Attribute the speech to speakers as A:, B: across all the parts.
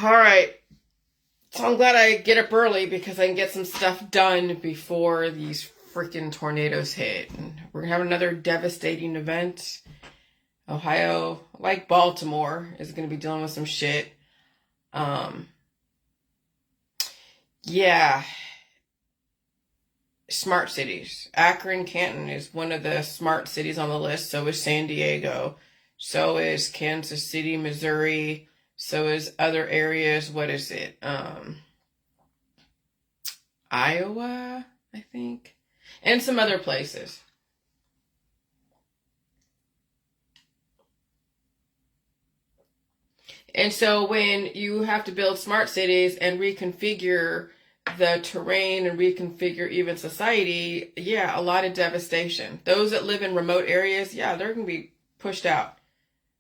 A: All right. So I'm glad I get up early because I can get some stuff done before these freaking tornadoes hit. And we're going to have another devastating event. Ohio, like Baltimore, is going to be dealing with some shit. Yeah. Smart cities. Akron, Canton is one of the smart cities on the list. So is San Diego. So is Kansas City, Missouri. So is other areas. What is it? Iowa, I think. And some other places. And so when you have to build smart cities and reconfigure the terrain and reconfigure even society, yeah, a lot of devastation. Those that live in remote areas, yeah, they're going to be pushed out.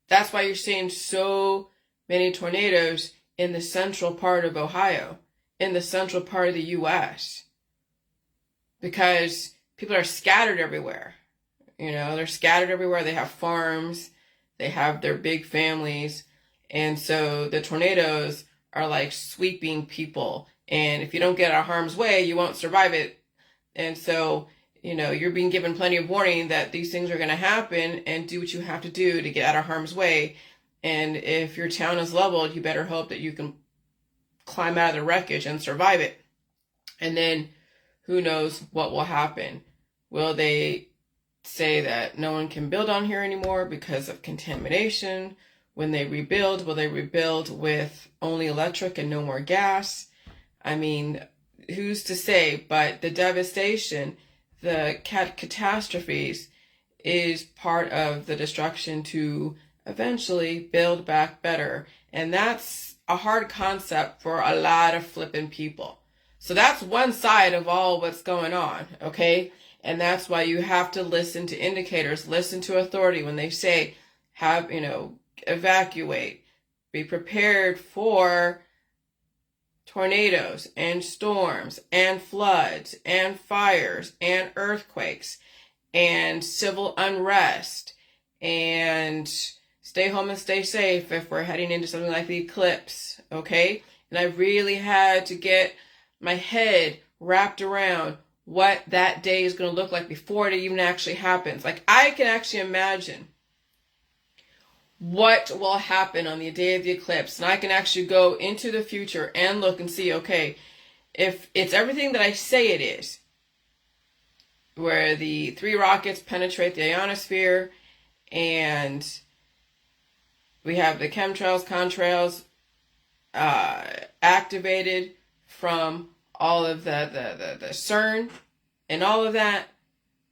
A: That's why you're seeing so many tornadoes in the central part of Ohio, in the central part of the U.S. Because people are scattered everywhere. You know, they're scattered everywhere. They have farms. They have their big families. And so the tornadoes are like sweeping people. And if you don't get out of harm's way, you won't survive it. And so, you know, you're being given plenty of warning that these things are going to happen, and do what you have to do to get out of harm's way. And if your town is leveled, you better hope that you can climb out of the wreckage and survive it. And then who knows what will happen. Will they say that no one can build on here anymore because of contamination? When they rebuild, will they rebuild with only electric and no more gas? I mean, who's to say? But the devastation, the catastrophes is part of the destruction to eventually build back better. And that's a hard concept for a lot of flipping people. So that's one side of all what's going on, okay? And that's why you have to listen to indicators, listen to authority when they say, evacuate, be prepared for tornadoes and storms and floods and fires and earthquakes and civil unrest, and stay home and stay safe if we're heading into something like the eclipse, okay? And I really had to get my head wrapped around what that day is going to look like before it even actually happens. Like, I can actually imagine what will happen on the day of the eclipse. And I can actually go into the future and look and see, okay, if it's everything that I say it is, where the 3 rockets penetrate the ionosphere, and we have the chemtrails, contrails activated from all of the CERN and all of that,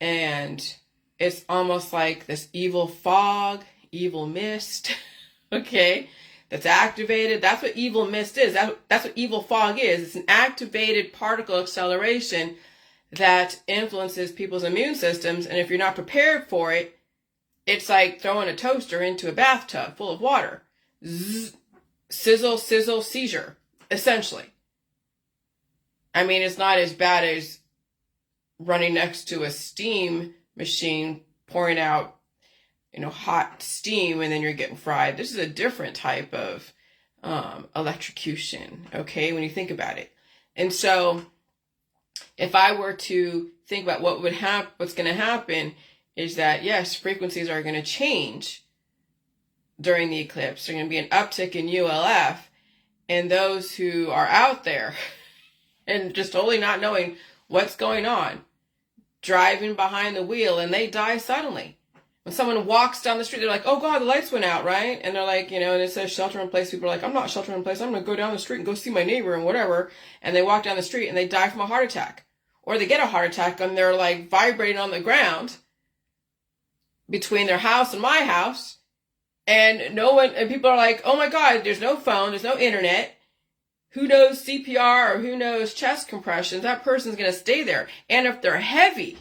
A: and it's almost like this evil fog, evil mist, okay, that's activated. That's what evil mist is. That's what evil fog is. It's an activated particle acceleration that influences people's immune systems, and if you're not prepared for it, it's like throwing a toaster into a bathtub full of water. Zzz, sizzle, sizzle, seizure, essentially. I mean, it's not as bad as running next to a steam machine pouring out, hot steam, and then you're getting fried. This is a different type of electrocution, okay, when you think about it. And so if I were to think about what's going to happen is that, yes, frequencies are going to change during the eclipse. There's going to be an uptick in ULF, and those who are out there and just totally not knowing what's going on, driving behind the wheel, and they die suddenly. When someone walks down the street, they're like, oh God, the lights went out, right? And they're like, and it says shelter in place. People are like, I'm not sheltering in place. I'm going to go down the street and go see my neighbor and whatever. And they walk down the street and they die from a heart attack. Or they get a heart attack and they're like vibrating on the ground between their house and my house. And people are like, oh my God, there's no phone, there's no internet. Who knows CPR or who knows chest compressions? That person's going to stay there. And if they're heavy,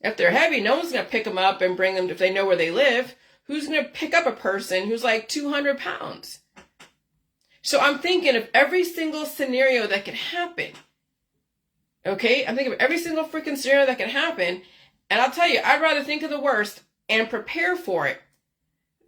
A: no one's going to pick them up and bring them if they know where they live. Who's going to pick up a person who's like 200 pounds? So I'm thinking of every single scenario that could happen. Okay? I'm thinking of every single freaking scenario that could happen. And I'll tell you, I'd rather think of the worst and prepare for it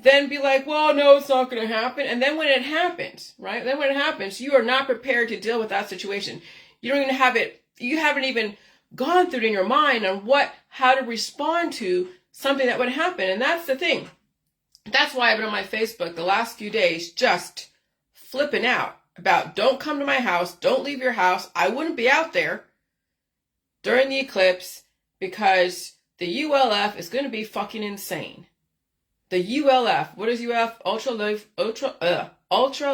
A: then be like, well, no, it's not going to happen. And then when it happens, right? Then when it happens, you are not prepared to deal with that situation. You don't even have it, you haven't even gone through it in your mind on how to respond to something that would happen. And that's the thing. That's why I've been on my Facebook the last few days just flipping out about don't come to my house, don't leave your house. I wouldn't be out there during the eclipse because the ULF is going to be fucking insane. The ULF, what is ULF? Ultra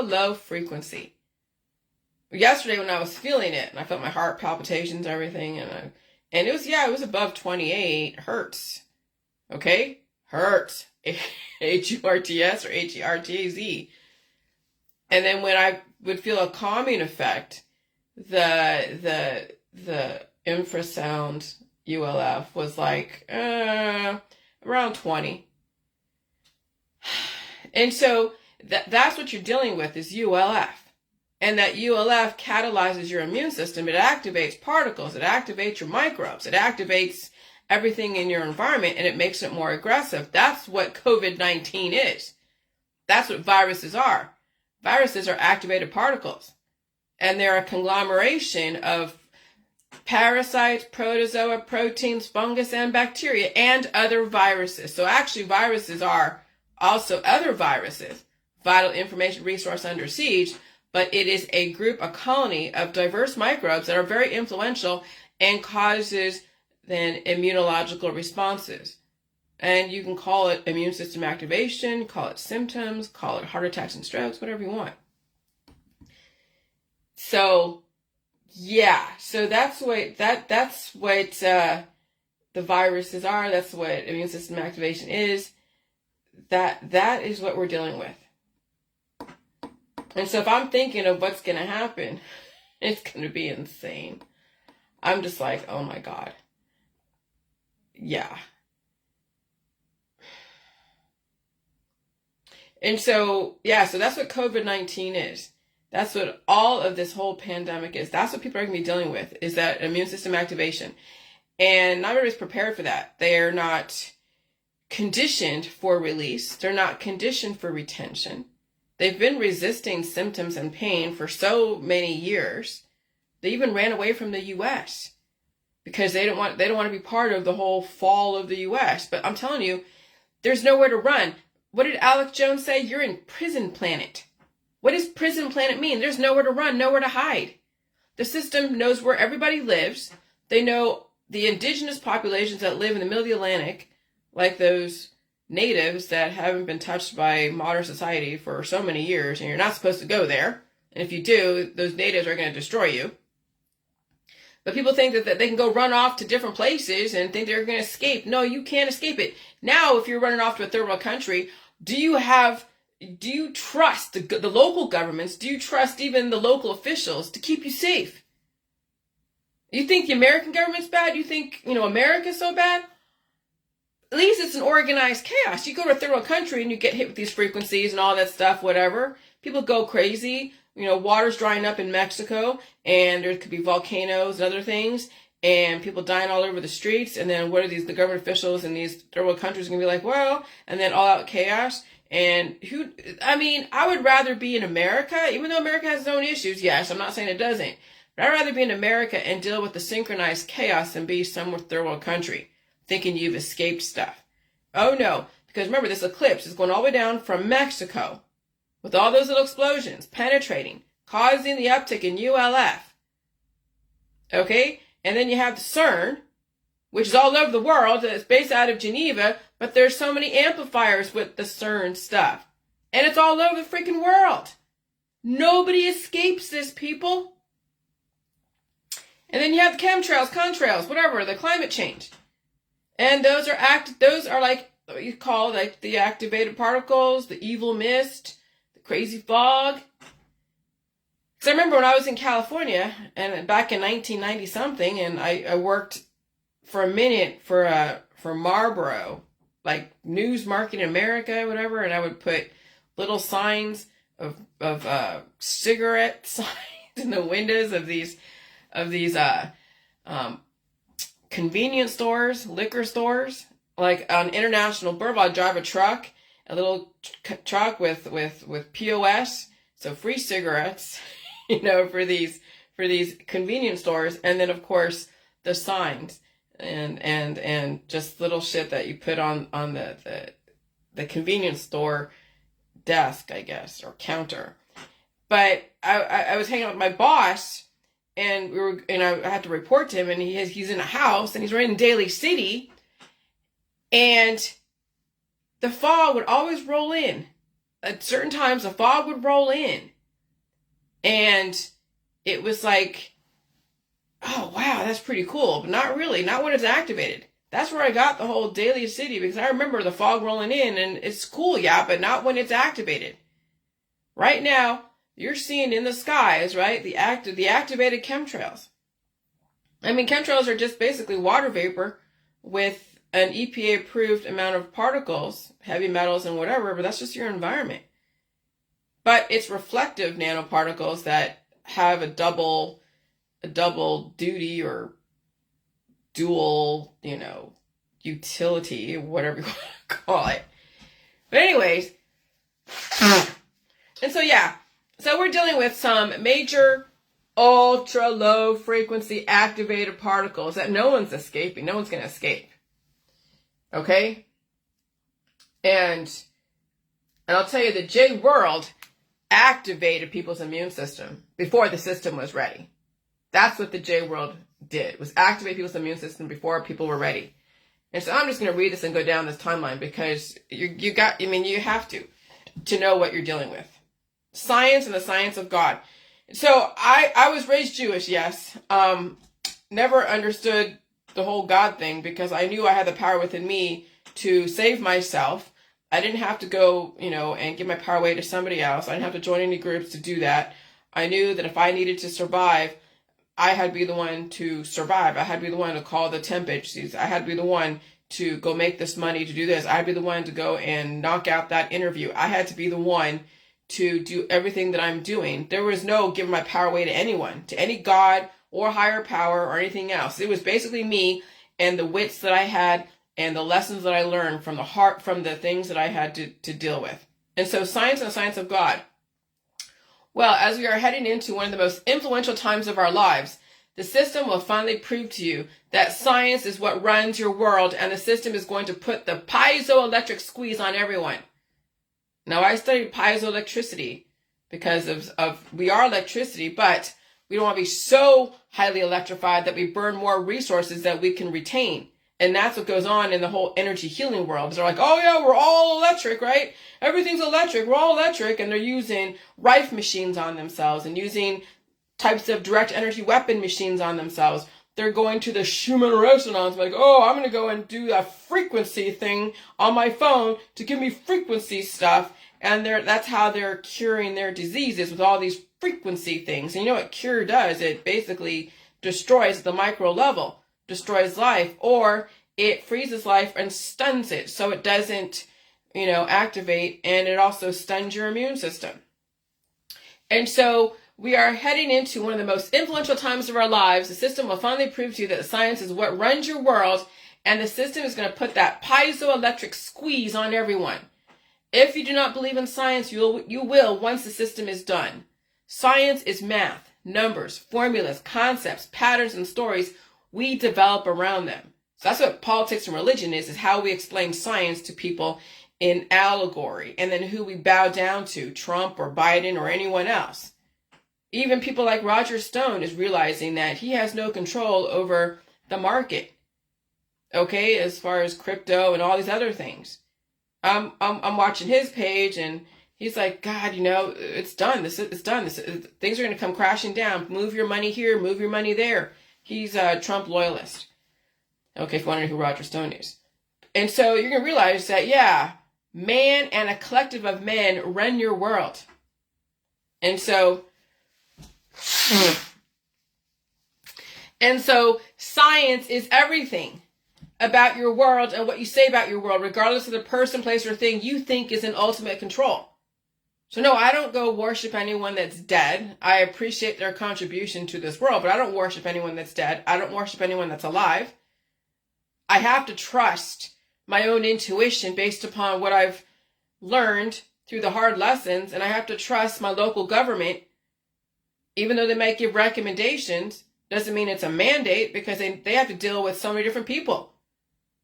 A: low frequency. Yesterday when I was feeling it, and I felt my heart palpitations, everything, and it was above 28 hertz. Okay? Hertz. H-U-R-T-S or H-E-R-T-A-Z. And then when I would feel a calming effect, the infrasound ULF was like around 20. And so that's what you're dealing with is ULF. And that ULF catalyzes your immune system. It activates particles. It activates your microbes. It activates everything in your environment, and it makes it more aggressive. That's what COVID-19 is. That's what viruses are. Viruses are activated particles. And they're a conglomeration of parasites, protozoa, proteins, fungus, and bacteria, and other viruses. So actually viruses are also other viruses, vital information resource under siege, but it is a group, a colony of diverse microbes that are very influential and causes then immunological responses. And you can call it immune system activation, call it symptoms, call it heart attacks and strokes, whatever you want. So, yeah, so that's what the viruses are. That's what immune system activation is. That is what we're dealing with. And so if I'm thinking of what's going to happen, it's going to be insane. I'm just like, oh my God. Yeah. And so, yeah, so that's what COVID-19 is. That's what all of this whole pandemic is. That's what people are going to be dealing with, is that immune system activation. And not everybody's prepared for that. They're not conditioned for release. They're not conditioned for retention. They've been resisting symptoms and pain for so many years. They even ran away from the U.S. because they don't want to be part of the whole fall of the U.S. But I'm telling you, there's nowhere to run. What did Alex Jones say? You're in prison planet. What does prison planet mean? There's nowhere to run, nowhere to hide. The system knows where everybody lives. They know the indigenous populations that live in the middle of the Atlantic, like those natives that haven't been touched by modern society for so many years, and you're not supposed to go there. And if you do, those natives are going to destroy you. But people think that they can go run off to different places and think they're going to escape. No, you can't escape it. Now, if you're running off to a third world country, do you trust the local governments? Do you trust even the local officials to keep you safe? You think the American government's bad? You think, America's so bad? At least it's an organized chaos. You go to a third world country and you get hit with these frequencies and all that stuff, whatever. People go crazy. Water's drying up in Mexico, and there could be volcanoes and other things, and people dying all over the streets. And then the government officials in these third world countries going to be like, well, and then all out chaos. And I would rather be in America, even though America has its own issues. Yes, I'm not saying it doesn't. But I'd rather be in America and deal with the synchronized chaos than be some third world country thinking you've escaped stuff. Oh no, because remember, this eclipse is going all the way down from Mexico with all those little explosions penetrating, causing the uptick in ULF. Okay? And then you have the CERN, which is all over the world. It's based out of Geneva, but there's so many amplifiers with the CERN stuff. And it's all over the freaking world. Nobody escapes this, people. And then you have the chemtrails, contrails, whatever, the climate change. And those are like what you call like the activated particles, the evil mist, the crazy fog. Because I remember when I was in California and back in 1990 something, and I worked for a minute for Marlboro, like News Marketing America, whatever, and I would put little signs of cigarette signs in the windows of these convenience stores, liquor stores. Like on International Boulevard, I'd drive a truck a little truck with POS, so free cigarettes, for these convenience stores, and then of course the signs and just little shit that you put on the convenience store desk, I guess, or counter. But I was hanging out with my boss, and I had to report to him, and he's in a house, and he's right in Daly City, and the fog would always roll in. At certain times, the fog would roll in, and it was like, oh wow, that's pretty cool, but not really, not when it's activated. That's where I got the whole Daly City, because I remember the fog rolling in, and it's cool, yeah, but not when it's activated. Right now, you're seeing in the skies, right, the activated chemtrails. I mean, chemtrails are just basically water vapor with an EPA-approved amount of particles, heavy metals and whatever, but that's just your environment. But it's reflective nanoparticles that have a double duty or dual, utility, whatever you want to call it. But anyways, and so yeah, so we're dealing with some major ultra low frequency activated particles that no one's escaping. No one's going to escape. Okay? And I'll tell you, the J world activated people's immune system before the system was ready. That's what the J world did, was activate people's immune system before people were ready. And so I'm just going to read this and go down this timeline, because you have to know what you're dealing with. Science and the science of God. So I was raised Jewish, yes. Never understood the whole God thing, because I knew I had the power within me to save myself. I didn't have to go, and give my power away to somebody else. I didn't have to join any groups to do that. I knew that if I needed to survive, I had to be the one to survive. I had to be the one to call the temp agencies. I had to be the one to go make this money to do this. I had to be the one to go and knock out that interview. I had to be the one to do everything that I'm doing. There was no giving my power away to anyone, to any God or higher power or anything else. It was basically me and the wits that I had and the lessons that I learned from the heart, from the things that I had to deal with. And so science and the science of God. Well, as we are heading into one of the most influential times of our lives, the system will finally prove to you that science is what runs your world, and the system is going to put the piezoelectric squeeze on everyone. Now, I studied piezoelectricity because of we are electricity, but we don't want to be so highly electrified that we burn more resources that we can retain. And that's what goes on in the whole energy healing world. They're like, oh yeah, we're all electric, right? Everything's electric. We're all electric. And they're using Rife machines on themselves and using types of direct energy weapon machines on themselves. They're going to the Schumann resonance, like, oh, I'm going to go and do a frequency thing on my phone to give me frequency stuff. And that's how they're curing their diseases, with all these frequency things. And you know what cure does? It basically destroys at the micro level, destroys life, or it freezes life and stuns it so it doesn't, activate, and it also stuns your immune system. And so we are heading into one of the most influential times of our lives. The system will finally prove to you that science is what runs your world, and the system is going to put that piezoelectric squeeze on everyone. If you do not believe in science, you will once the system is done. Science is math, numbers, formulas, concepts, patterns, and stories we develop around them. So that's what politics and religion is how we explain science to people in allegory, and then who we bow down to, Trump or Biden or anyone else. Even people like Roger Stone is realizing that he has no control over the market, okay, as far as crypto and all these other things. I'm watching his page, and he's like, God, it's done. It's done. Things are going to come crashing down. Move your money here, move your money there. He's a Trump loyalist. Okay, if you want to know who Roger Stone is. And so you're going to realize that, yeah, man and a collective of men run your world. And so science is everything about your world and what you say about your world, regardless of the person, place, or thing you think is in ultimate control. So no, I don't go worship anyone that's dead. I appreciate their contribution to this world, but I don't worship anyone that's dead. I don't worship anyone that's alive. I have to trust my own intuition based upon what I've learned through the hard lessons, and I have to trust my local government, even though they might give recommendations, doesn't mean it's a mandate, because they have to deal with so many different people.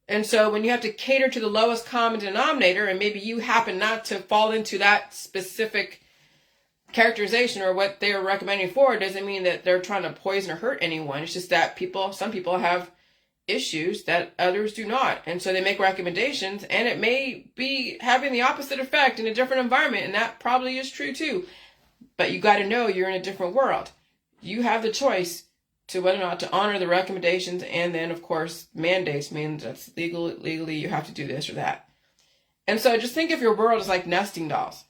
A: And so when you have to cater to the lowest common denominator, and maybe you happen not to fall into that specific characterization or what they are recommending for, doesn't mean that they're trying to poison or hurt anyone. It's just that some people have issues that others do not. And so they make recommendations, and it may be having the opposite effect in a different environment, and that probably is true too. But you got to know you're in a different world. You have the choice to whether or not to honor the recommendations, and then, of course, mandates means that's legally you have to do this or that. And so just think of your world as like nesting dolls.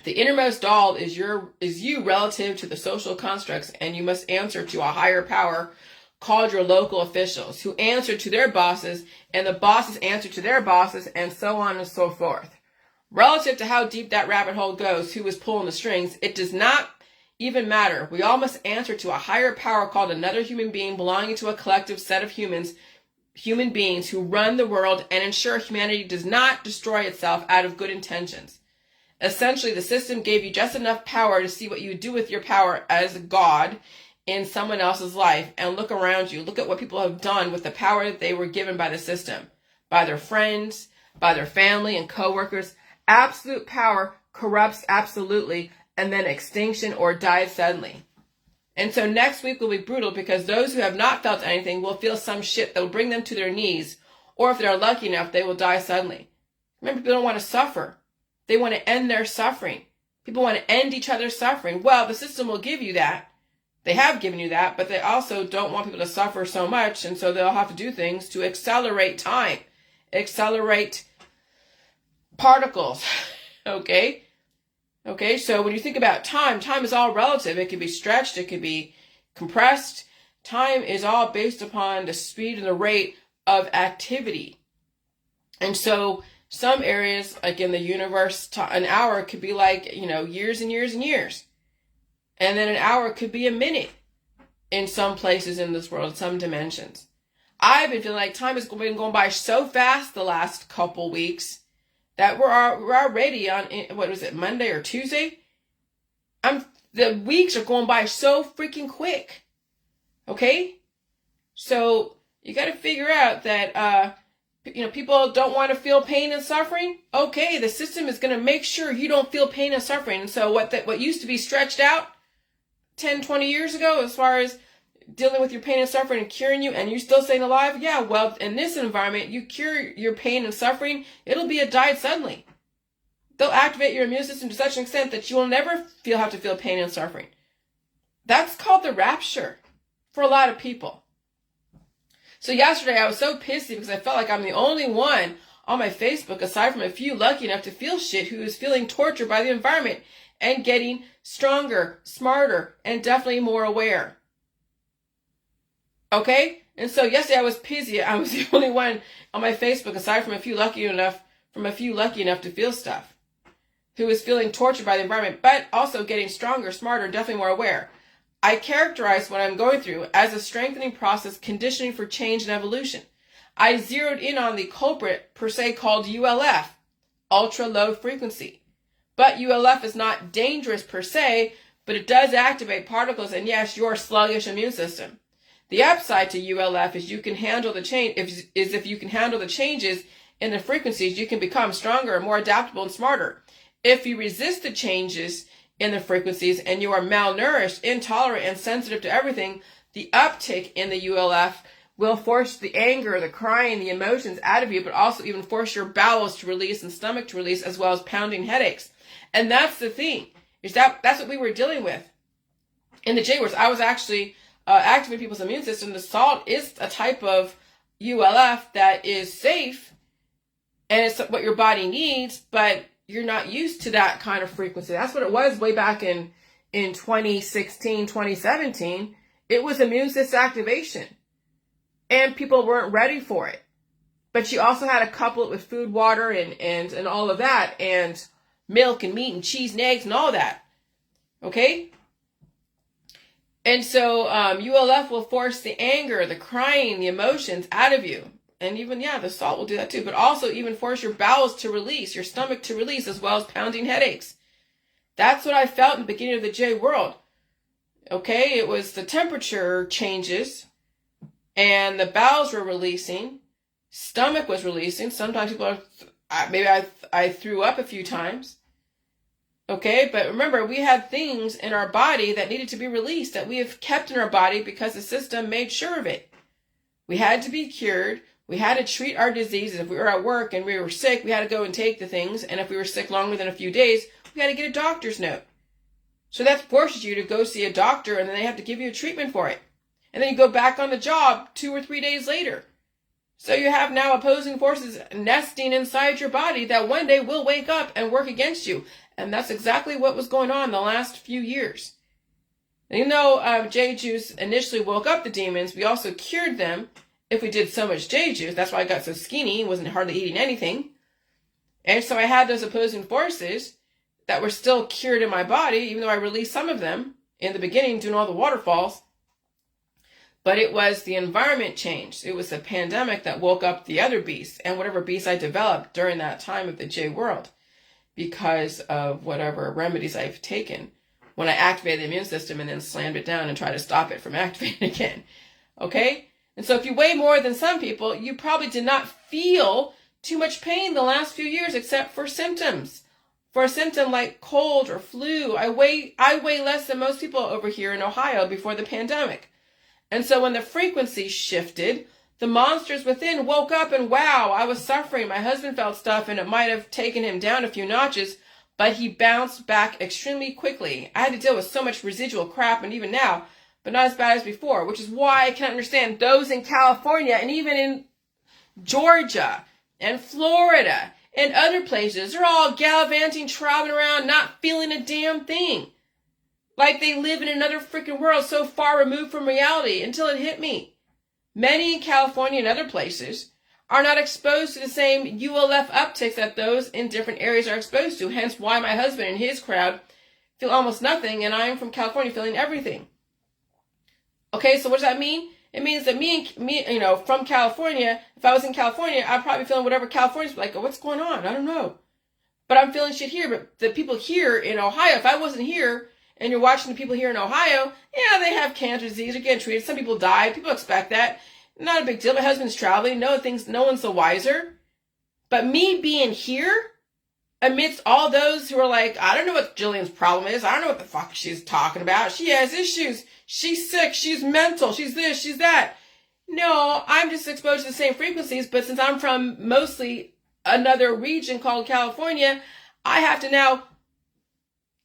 A: The innermost doll is you relative to the social constructs, and you must answer to a higher power called your local officials, who answer to their bosses, and the bosses answer to their bosses, and so on and so forth. Relative to how deep that rabbit hole goes, who is pulling the strings, it does not even matter. We all must answer to a higher power called another human being belonging to a collective set of human beings who run the world and ensure humanity does not destroy itself out of good intentions. Essentially, the system gave you just enough power to see what you do with your power as God in someone else's life, and look around you. Look at what people have done with the power that they were given by the system, by their friends, by their family and coworkers. Absolute power corrupts absolutely, and then extinction or dies suddenly. And so next week will be brutal, because those who have not felt anything will feel some shit that will bring them to their knees, or if they're lucky enough, they will die suddenly. Remember, people don't want to suffer. They want to end their suffering. People want to end each other's suffering. Well, the system will give you that. They have given you that, but they also don't want people to suffer so much, and so they'll have to do things to accelerate time, accelerate particles. Okay, so when you think about time is all relative. It can be stretched, it can be compressed. Time is all based upon the speed and the rate of activity. And so some areas, like in the universe, an hour could be like, years and years and years. And then an hour could be a minute in some places in this world, some dimensions. I've been feeling like time has been going by so fast the last couple weeks that we're already on, what was it, Monday or Tuesday? The weeks are going by so freaking quick. Okay? So you got to figure out that, people don't want to feel pain and suffering. Okay, the system is going to make sure you don't feel pain and suffering. And so what used to be stretched out 10, 20 years ago, as far as dealing with your pain and suffering and curing you, and you're still staying alive, yeah, well, in this environment, you cure your pain and suffering, it'll be a died suddenly. They'll activate your immune system to such an extent that you will never have to feel pain and suffering. That's called the rapture for a lot of people. So yesterday, I was so pissy because I felt like I'm the only one on my Facebook, aside from a few lucky enough to feel shit, who is feeling tortured by the environment and getting stronger, smarter, and definitely more aware. Okay? And so yesterday I was pissy. I was the only one on my Facebook, aside from a few lucky enough to feel stuff, who was feeling tortured by the environment, but also getting stronger, smarter, and definitely more aware. I characterize what I'm going through as a strengthening process, conditioning for change and evolution. I zeroed in on the culprit, per se, called ULF, ultra low frequency. But ULF is not dangerous per se, but it does activate particles and, yes, your sluggish immune system. The upside to ULF is you can handle the change. If you can handle the changes in the frequencies, you can become stronger, more adaptable, and smarter. If you resist the changes in the frequencies and you are malnourished, intolerant, and sensitive to everything, the uptick in the ULF will force the anger, the crying, the emotions out of you, but also even force your bowels to release and stomach to release, as well as pounding headaches. And that's the thing, is that's what we were dealing with in the J-words. I was actually activating people's immune system. The salt is a type of ULF that is safe, and it's what your body needs, but you're not used to that kind of frequency. That's what it was way back in 2016, 2017. It was immune system activation, and people weren't ready for it. But you also had to couple it with food, water, and all of that, and milk and meat and cheese and eggs and all that. Okay? And so ULF will force the anger, the crying, the emotions out of you. and even, the salt will do that too, but also even force your bowels to release, your stomach to release, as well as pounding headaches. That's what I felt in the beginning of the J world. Okay, it was the temperature changes, and the bowels were releasing, stomach was releasing. Sometimes I threw up a few times. Okay, but remember, we had things in our body that needed to be released, that we have kept in our body because the system made sure of it. We had to be cured. We had to treat our diseases. If we were at work and we were sick, we had to go and take the things. And if we were sick longer than a few days, we had to get a doctor's note. So that forces you to go see a doctor, and then they have to give you a treatment for it. And then you go back on the job 2 or 3 days later. So you have now opposing forces nesting inside your body that one day will wake up and work against you. And that's exactly what was going on the last few years. And even though J juice initially woke up the demons, we also cured them if we did so much J juice. That's why I got so skinny, wasn't hardly eating anything. And so I had those opposing forces that were still cured in my body, even though I released some of them in the beginning doing all the waterfalls. But it was the environment change. It was the pandemic that woke up the other beasts and whatever beasts I developed during that time of the J world, because of whatever remedies I've taken when I activated the immune system and then slammed it down and tried to stop it from activating again. Okay? And so if you weigh more than some people, you probably did not feel too much pain the last few years except for symptoms. For a symptom like cold or flu, I weigh less than most people over here in Ohio before the pandemic. And so when the frequency shifted, the monsters within woke up and wow, I was suffering. My husband felt stuff and it might have taken him down a few notches, but he bounced back extremely quickly. I had to deal with so much residual crap, and even now, but not as bad as before, which is why I can understand those in California and even in Georgia and Florida and other places. They're all gallivanting, traveling around, not feeling a damn thing. Like they live in another freaking world so far removed from reality until it hit me. Many in California and other places are not exposed to the same ULF upticks that those in different areas are exposed to. Hence why my husband and his crowd feel almost nothing, and I'm from California feeling everything. Okay, so what does that mean? It means that me, from California, if I was in California, I'd probably be feeling whatever California's like. Oh, what's going on? I don't know. But I'm feeling shit here. But the people here in Ohio, if I wasn't here, and you're watching the people here in Ohio, yeah, they have cancer disease, they're getting treated. Some people die. People expect that. Not a big deal. My husband's traveling. No one's the wiser. But me being here, amidst all those who are like, I don't know what Jillian's problem is. I don't know what the fuck she's talking about. She has issues. She's sick. She's mental. She's this. She's that. No, I'm just exposed to the same frequencies. But since I'm from mostly another region called California, I have to now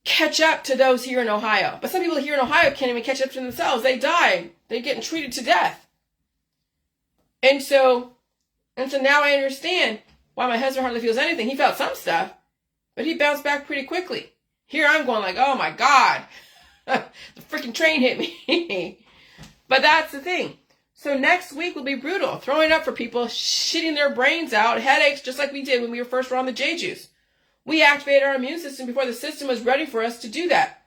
A: catch up to those here in Ohio. But some people here in Ohio can't even catch up to themselves. They die. They're getting treated to death. And so now I understand why my husband hardly feels anything. He felt some stuff, but he bounced back pretty quickly. Here I'm going like, oh my God, the freaking train hit me. But that's the thing. So next week will be brutal. Throwing up for people, shitting their brains out, headaches, just like we did when we were first on the J-Juice. We activated our immune system before the system was ready for us to do that.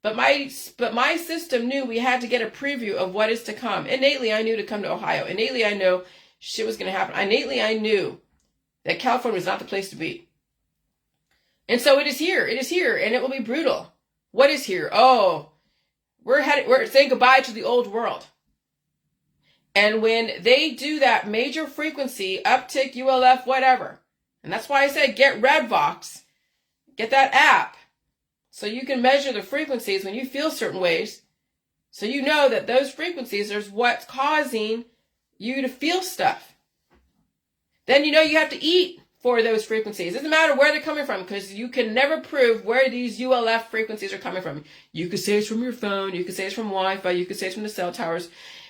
A: But my system knew we had to get a preview of what is to come. Innately, I knew to come to Ohio. Innately, I know shit was going to happen. Innately, I knew that California was not the place to be. And so it is here. It is here, and it will be brutal. What is here? Oh, we're saying goodbye to the old world. And when they do that major frequency, uptick, ULF, whatever, and that's why I said get Redvox, get that app, so you can measure the frequencies when you feel certain ways, so you know that those frequencies are what's causing you to feel stuff. Then you know you have to eat for those frequencies. It doesn't matter where they're coming from, because you can never prove where these ULF frequencies are coming from. You could say it's from your phone, you could say it's from Wi-Fi, you could say it's from the cell towers.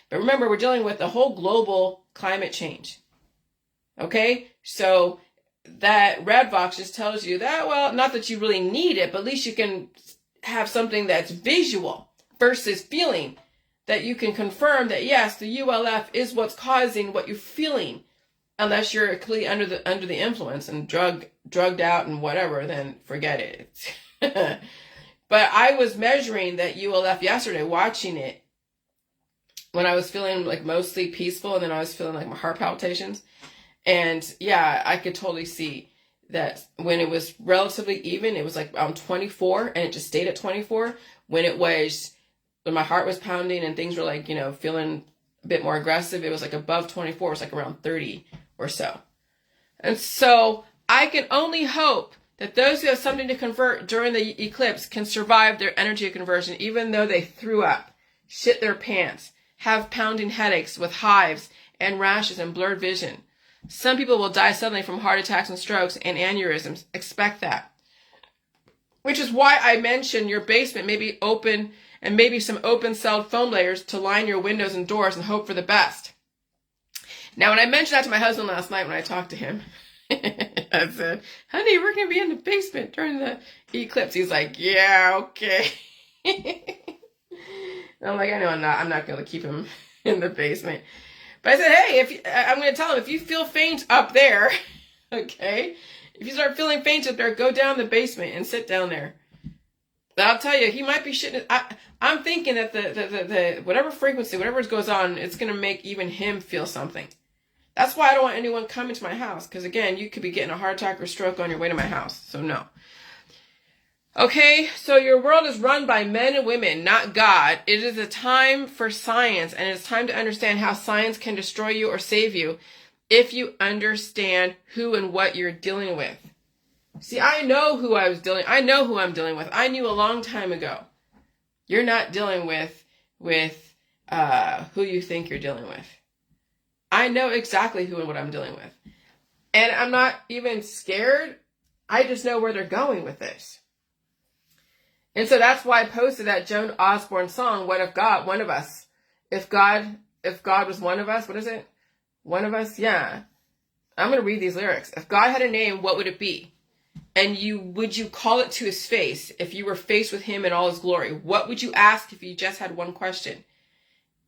A: But remember, we're dealing with the whole global climate change. Okay? So that Redvox just tells you that, well, not that you really need it, but at least you can have something that's visual versus feeling, that you can confirm that, yes, the ULF is what's causing what you're feeling. Unless you're completely under the influence and drugged out and whatever, then forget it. But I was measuring that ULF yesterday, watching it when I was feeling like mostly peaceful, and then I was feeling like my heart palpitations. And yeah, I could totally see that when it was relatively even, it was like 24, and it just stayed at 24. When my heart was pounding and things were like, feeling a bit more aggressive, it was like above 24. It was like around 30 or so. And so I can only hope that those who have something to convert during the eclipse can survive their energy conversion, even though they threw up, shit their pants, have pounding headaches with hives and rashes and blurred vision. Some people will die suddenly from heart attacks and strokes and aneurysms. Expect that. Which is why I mentioned your basement may be open, and maybe some open-celled foam layers to line your windows and doors and hope for the best. Now, when I mentioned that to my husband last night when I talked to him, I said, honey, we're going to be in the basement during the eclipse. He's like, yeah, okay. I'm like, I know I'm not going to keep him in the basement. But I said, hey, I'm going to tell him, if you feel faint up there, okay, if you start feeling faint up there, go down the basement and sit down there. But I'll tell you, he might be shitting. I'm thinking that the whatever frequency, whatever goes on, it's going to make even him feel something. That's why I don't want anyone coming to my house. Because again, you could be getting a heart attack or stroke on your way to my house. So no. Okay, so your world is run by men and women, not God. It is a time for science, and it's time to understand how science can destroy you or save you if you understand who and what you're dealing with. See, I know who I'm dealing with. I knew a long time ago. You're not dealing with who you think you're dealing with. I know exactly who and what I'm dealing with. And I'm not even scared. I just know where they're going with this. And so that's why I posted that Joan Osborne song, What If God, One of Us. If God was one of us, what is it? One of us? Yeah. I'm going to read these lyrics. If God had a name, what would it be? And would you call it to his face if you were faced with him in all his glory? What would you ask if you just had one question?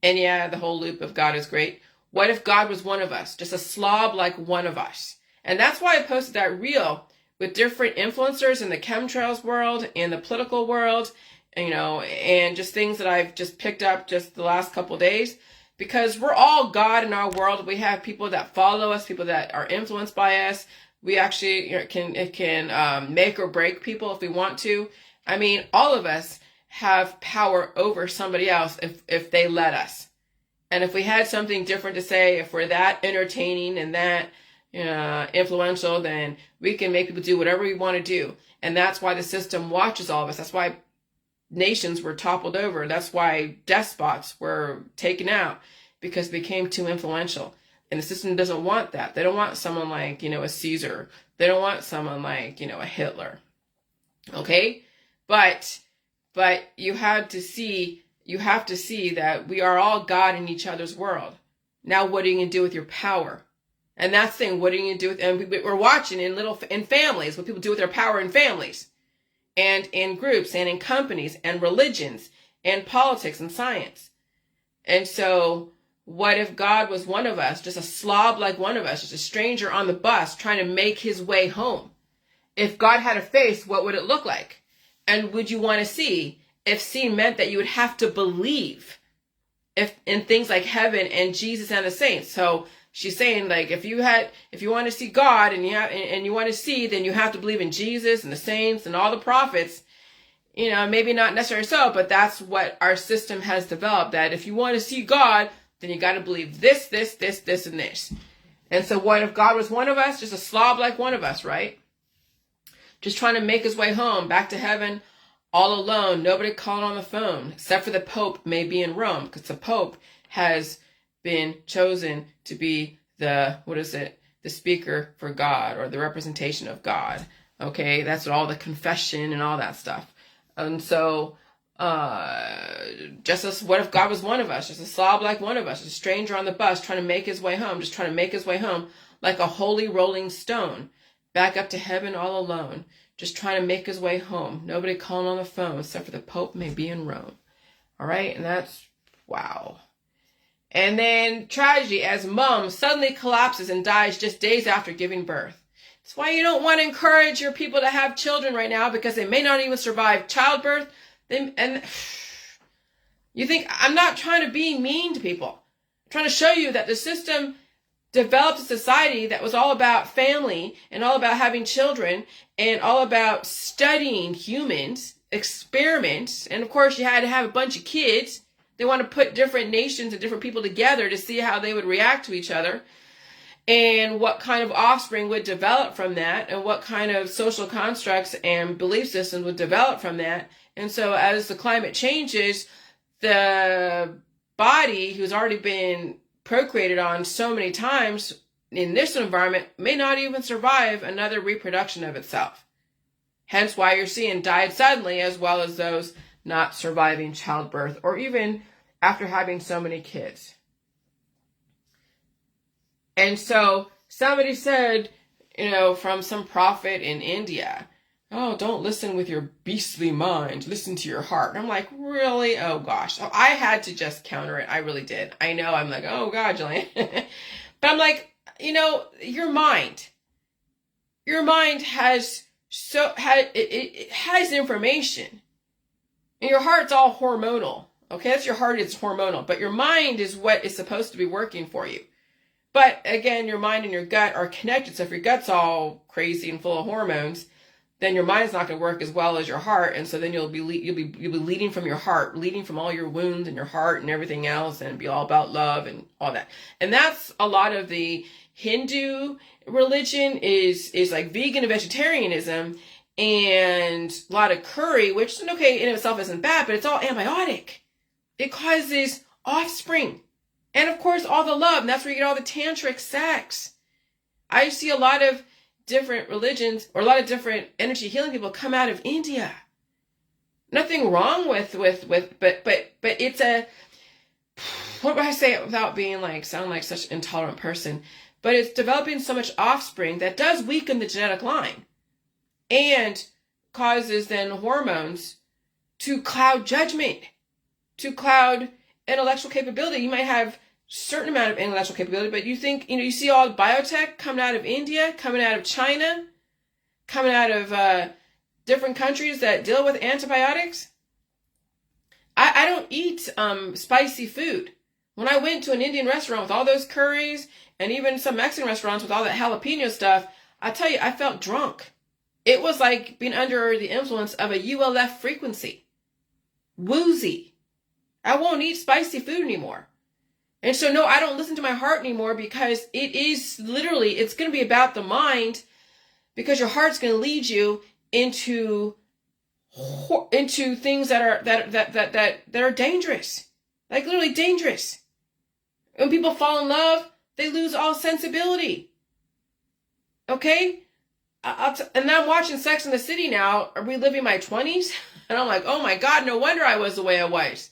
A: And yeah, the whole loop of God is great. What if God was one of us? Just a slob like one of us. And that's why I posted that reel with different influencers in the chemtrails world, in the political world, and just things that I've just picked up just the last couple of days. Because we're all God in our world. We have people that follow us, people that are influenced by us. We actually can make or break people if we want to. I mean, all of us have power over somebody else if they let us. And if we had something different to say, if we're that entertaining and that influential, then we can make people do whatever we want to do. And that's why the system watches all of us. That's why nations were toppled over. That's why despots were taken out, because it became too influential. And the system doesn't want that. They don't want someone like, a Caesar. They don't want someone like, a Hitler. Okay? But you have to see that we are all God in each other's world. Now, what are you going to do with your power? And that's the thing. What are you going to do with, and we're watching in families, what people do with their power in families and in groups and in companies and religions and politics and science. And so what if God was one of us, just a slob like one of us, just a stranger on the bus trying to make his way home? If God had a face, what would it look like? And would you want to see? If seeing meant that you would have to believe in things like heaven and Jesus and the saints. So she's saying, like, if you want to see God and you want to see, then you have to believe in Jesus and the saints and all the prophets. Maybe not necessarily so, but that's what our system has developed, that if you want to see God, then you got to believe this, this, and this. And so what if God was one of us, just a slob like one of us, right? Just trying to make his way home, back to heaven, all alone, nobody calling on the phone, except for the Pope may be in Rome, because the Pope has been chosen to be the speaker for God, or the representation of God. Okay, that's all the confession and all that stuff. And so, what if God was one of us, just a slob like one of us, a stranger on the bus trying to make his way home, like a holy rolling stone, back up to heaven all alone, just trying to make his way home. Nobody calling on the phone, except for the Pope may be in Rome. All right, and that's, wow. And then tragedy, as mom suddenly collapses and dies just days after giving birth. That's why you don't want to encourage your people to have children right now, because they may not even survive childbirth. You think I'm not trying to be mean to people. I'm trying to show you that the system developed a society that was all about family and all about having children and all about studying humans, experiments. And of course, you had to have a bunch of kids. They want to put different nations and different people together to see how they would react to each other and what kind of offspring would develop from that and what kind of social constructs and belief systems would develop from that. And so as the climate changes, the body who's already been procreated on so many times in this environment may not even survive another reproduction of itself. Hence why you're seeing died suddenly, as well as those not surviving childbirth or even after having so many kids. And so somebody said, from some prophet in India, oh, don't listen with your beastly mind. Listen to your heart. And I'm like, really? Oh, gosh. So I had to just counter it. I really did. I know. I'm like, oh, God, Jillian. But I'm like, your mind has it has information. And your heart's all hormonal. Okay, that's your heart. It's hormonal. But your mind is what is supposed to be working for you. But again, your mind and your gut are connected. So if your gut's all crazy and full of hormones, then your mind's not going to work as well as your heart, and so then you'll be leading from your heart, leading from all your wounds and your heart and everything else, and be all about love and all that. And that's a lot of the Hindu religion is like vegan and vegetarianism, and a lot of curry, which okay in itself isn't bad, but it's all antibiotic. It causes offspring, and of course all the love, and that's where you get all the tantric sex. I see a lot of different religions or a lot of different energy healing people come out of India. Nothing wrong with but it's a, what would I say it without being like sound like such an intolerant person, but it's developing so much offspring that does weaken the genetic line and causes then hormones to cloud judgment, to cloud intellectual capability. You might have certain amount of intellectual capability, but you think, you see all the biotech coming out of India, coming out of China, coming out of different countries that deal with antibiotics. I don't eat spicy food. When I went to an Indian restaurant with all those curries and even some Mexican restaurants with all that jalapeno stuff, I tell you, I felt drunk. It was like being under the influence of a ULF frequency. Woozy. I won't eat spicy food anymore. And so, no, I don't listen to my heart anymore, because it is literally, it's going to be about the mind, because your heart's going to lead you into things that are dangerous, like literally dangerous. When people fall in love, they lose all sensibility. Okay? And I'm watching Sex and the City now, reliving my 20s, and I'm like, oh my God, no wonder I was the way I was.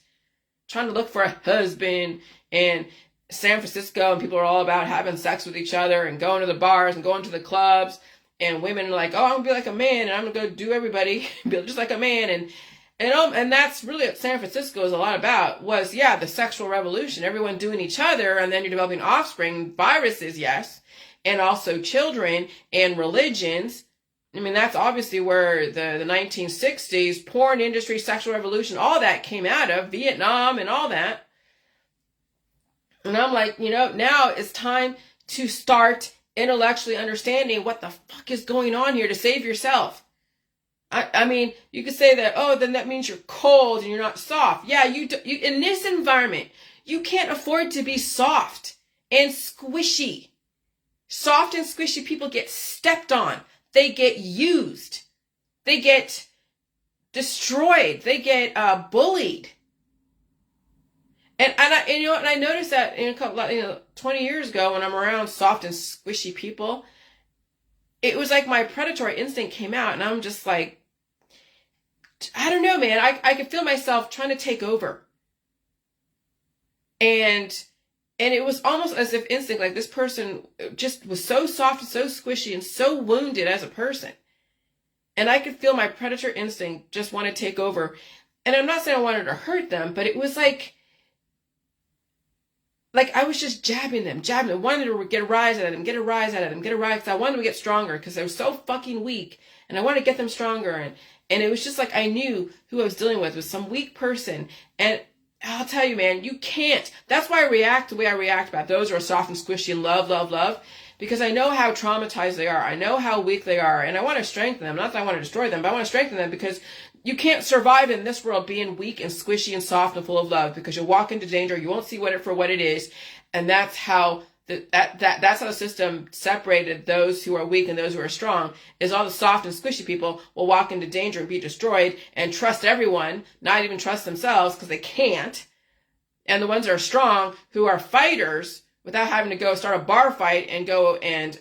A: Trying to look for a husband in San Francisco, and people are all about having sex with each other and going to the bars and going to the clubs, and women are like, oh, I'm gonna be like a man and I'm gonna go do everybody be just like a man, and that's really what San Francisco is a lot about, was the sexual revolution, everyone doing each other, and then you're developing offspring, viruses, yes, and also children and religions. I mean, that's obviously where the 1960s porn industry, sexual revolution, all that came out of, Vietnam and all that. And I'm like, now it's time to start intellectually understanding what the fuck is going on here to save yourself. I mean, you could say that, oh, then that means you're cold and you're not soft. Yeah, you in this environment, you can't afford to be soft and squishy. Soft and squishy people get stepped on. They get used. They get destroyed. They get bullied. And I noticed that in a couple, 20 years ago, when I'm around soft and squishy people, it was like my predatory instinct came out, and I'm just like, I don't know, man. I could feel myself trying to take over. And it was almost as if instinct, like this person just was so soft and so squishy and so wounded as a person. And I could feel my predator instinct just want to take over. And I'm not saying I wanted to hurt them, but it was like I was just jabbing them, wanted to get a rise out of them, because I wanted them to get stronger, because they were so fucking weak, and I wanted to get them stronger. And it was just like I knew who I was dealing with was some weak person. And I'll tell you, man, you can't. That's why I react the way I react about those who are soft and squishy and love, because I know how traumatized they are. I know how weak they are, and I want to strengthen them. Not that I want to destroy them, but I want to strengthen them, because you can't survive in this world being weak and squishy and soft and full of love, because you'll walk into danger. You won't see it for what it is, and that's how that's how the system separated those who are weak and those who are strong. Is all the soft and squishy people will walk into danger and be destroyed and trust everyone, not even trust themselves because they can't. And the ones that are strong, who are fighters, without having to go start a bar fight and go and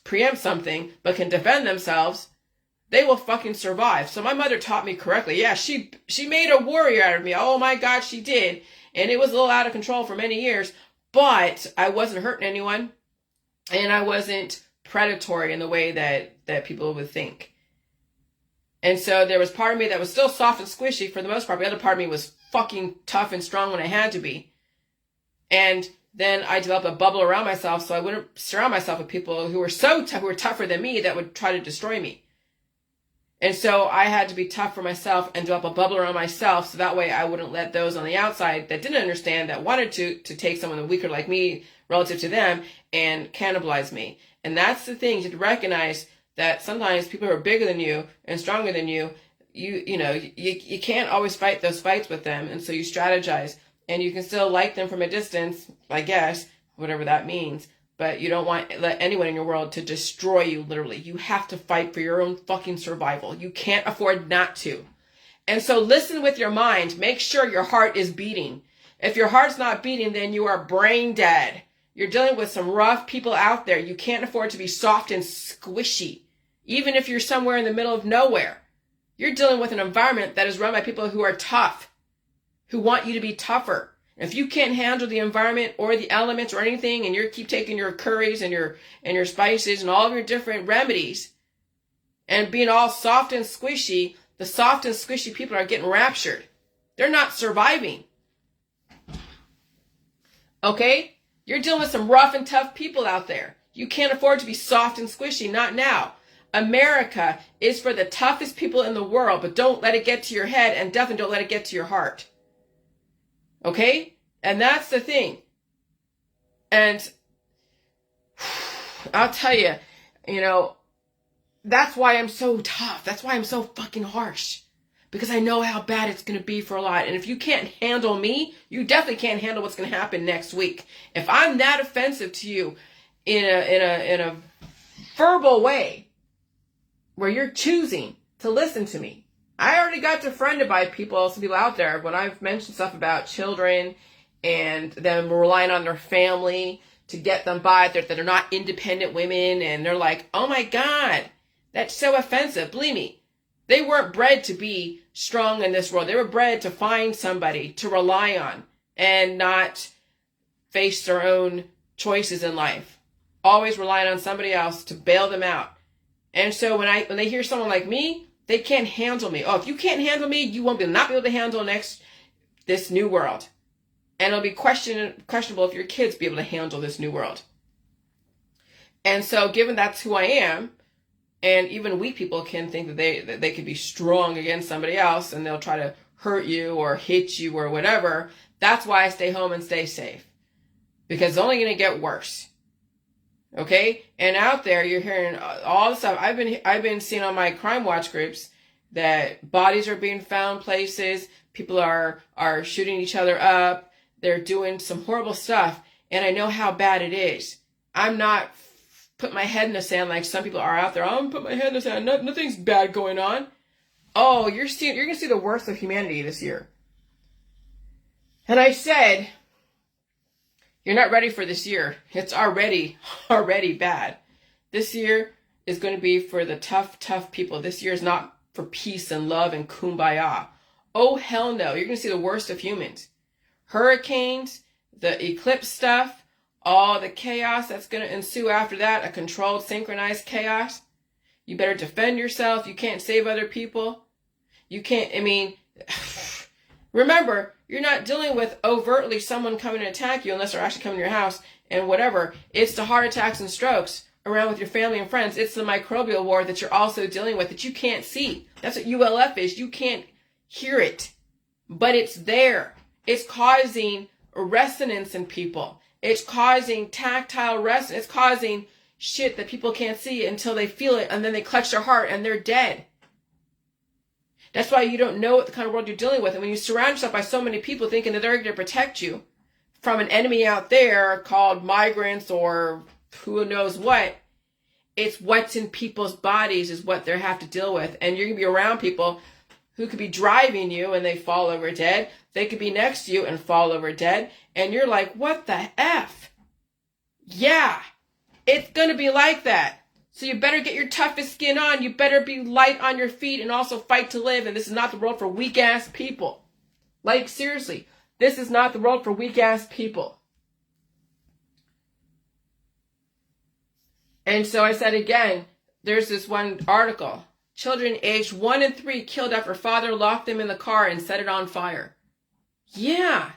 A: preempt something, but can defend themselves, they will fucking survive. So my mother taught me correctly. Yeah, she made a warrior out of me. Oh my God, she did. And it was a little out of control for many years, but I wasn't hurting anyone, and I wasn't predatory in the way that people would think. And so there was part of me that was still soft and squishy for the most part, but the other part of me was fucking tough and strong when I had to be. And then I developed a bubble around myself so I wouldn't surround myself with people who were so tough, who were tougher than me, that would try to destroy me. And so I had to be tough for myself and develop a bubble around myself, so that way I wouldn't let those on the outside that didn't understand, that wanted to take someone weaker like me relative to them and cannibalize me. And that's the thing, to recognize that sometimes people who are bigger than you and stronger than you, you can't always fight those fights with them. And so you strategize, and you can still like them from a distance, I guess, whatever that means. But you don't let anyone in your world to destroy you, literally. You have to fight for your own fucking survival. You can't afford not to. And so listen with your mind. Make sure your heart is beating. If your heart's not beating, then you are brain dead. You're dealing with some rough people out there. You can't afford to be soft and squishy. Even if you're somewhere in the middle of nowhere. You're dealing with an environment that is run by people who are tough, who want you to be tougher. If you can't handle the environment or the elements or anything, and you keep taking your curries and your spices and all of your different remedies and being all soft and squishy, the soft and squishy people are getting raptured. They're not surviving. Okay? You're dealing with some rough and tough people out there. You can't afford to be soft and squishy, not now. America is for the toughest people in the world, but don't let it get to your head, and definitely don't let it get to your heart. Okay? And that's the thing. And I'll tell you, that's why I'm so tough. That's why I'm so fucking harsh. Because I know how bad it's going to be for a lot. And if you can't handle me, you definitely can't handle what's going to happen next week. If I'm that offensive to you in a verbal way, where you're choosing to listen to me, I already got defriended by some people out there when I've mentioned stuff about children and them relying on their family to get them by, that they're not independent women, and they're like, oh my God, that's so offensive. Believe me, they weren't bred to be strong in this world. They were bred to find somebody to rely on and not face their own choices in life. Always relying on somebody else to bail them out. And so when they hear someone like me, they can't handle me. Oh, if you can't handle me, you won't not be able to handle this new world. And it'll be questionable if your kids be able to handle this new world. And so given that's who I am, and even weak people can think that they can be strong against somebody else, and they'll try to hurt you or hit you or whatever, that's why I stay home and stay safe. Because it's only going to get worse. Okay? And out there, you're hearing all the stuff. I've been seeing on my crime watch groups that bodies are being found places. People are shooting each other up. They're doing some horrible stuff. And I know how bad it is. I'm not putting my head in the sand like some people are out there. I'm going to put my head in the sand. Nothing's bad going on. Oh, you're going to see the worst of humanity this year. And I said, you're not ready for this year. It's already bad. This year is going to be for the tough people. This year is not for peace and love and kumbaya. Oh, hell no. You're going to see the worst of humans. Hurricanes, the eclipse stuff, all the chaos that's going to ensue after that, a controlled, synchronized chaos. You better defend yourself. You can't save other people. You can't, remember, you're not dealing with overtly someone coming to attack you unless they're actually coming to your house and whatever. It's the heart attacks and strokes around with your family and friends. It's the microbial war that you're also dealing with that you can't see. That's what ULF is. You can't hear it. but it's there. It's causing resonance in people. It's causing tactile resonance. It's causing shit that people can't see until they feel it, and then they clutch their heart and they're dead. That's why you don't know what the kind of world you're dealing with. And when you surround yourself by so many people thinking that they're going to protect you from an enemy out there called migrants or who knows what, it's what's in people's bodies is what they have to deal with. And you're going to be around people who could be driving you and they fall over dead. They could be next to you and fall over dead. And you're like, what the F? Yeah, it's going to be like that. So you better get your toughest skin on. You better be light on your feet and also fight to live. And this is not the world for weak ass people. Like, seriously, this is not the world for weak ass people. And so I said again, there's this one article. Children aged 1 and 3 killed after father locked them in the car and set it on fire. Yeah.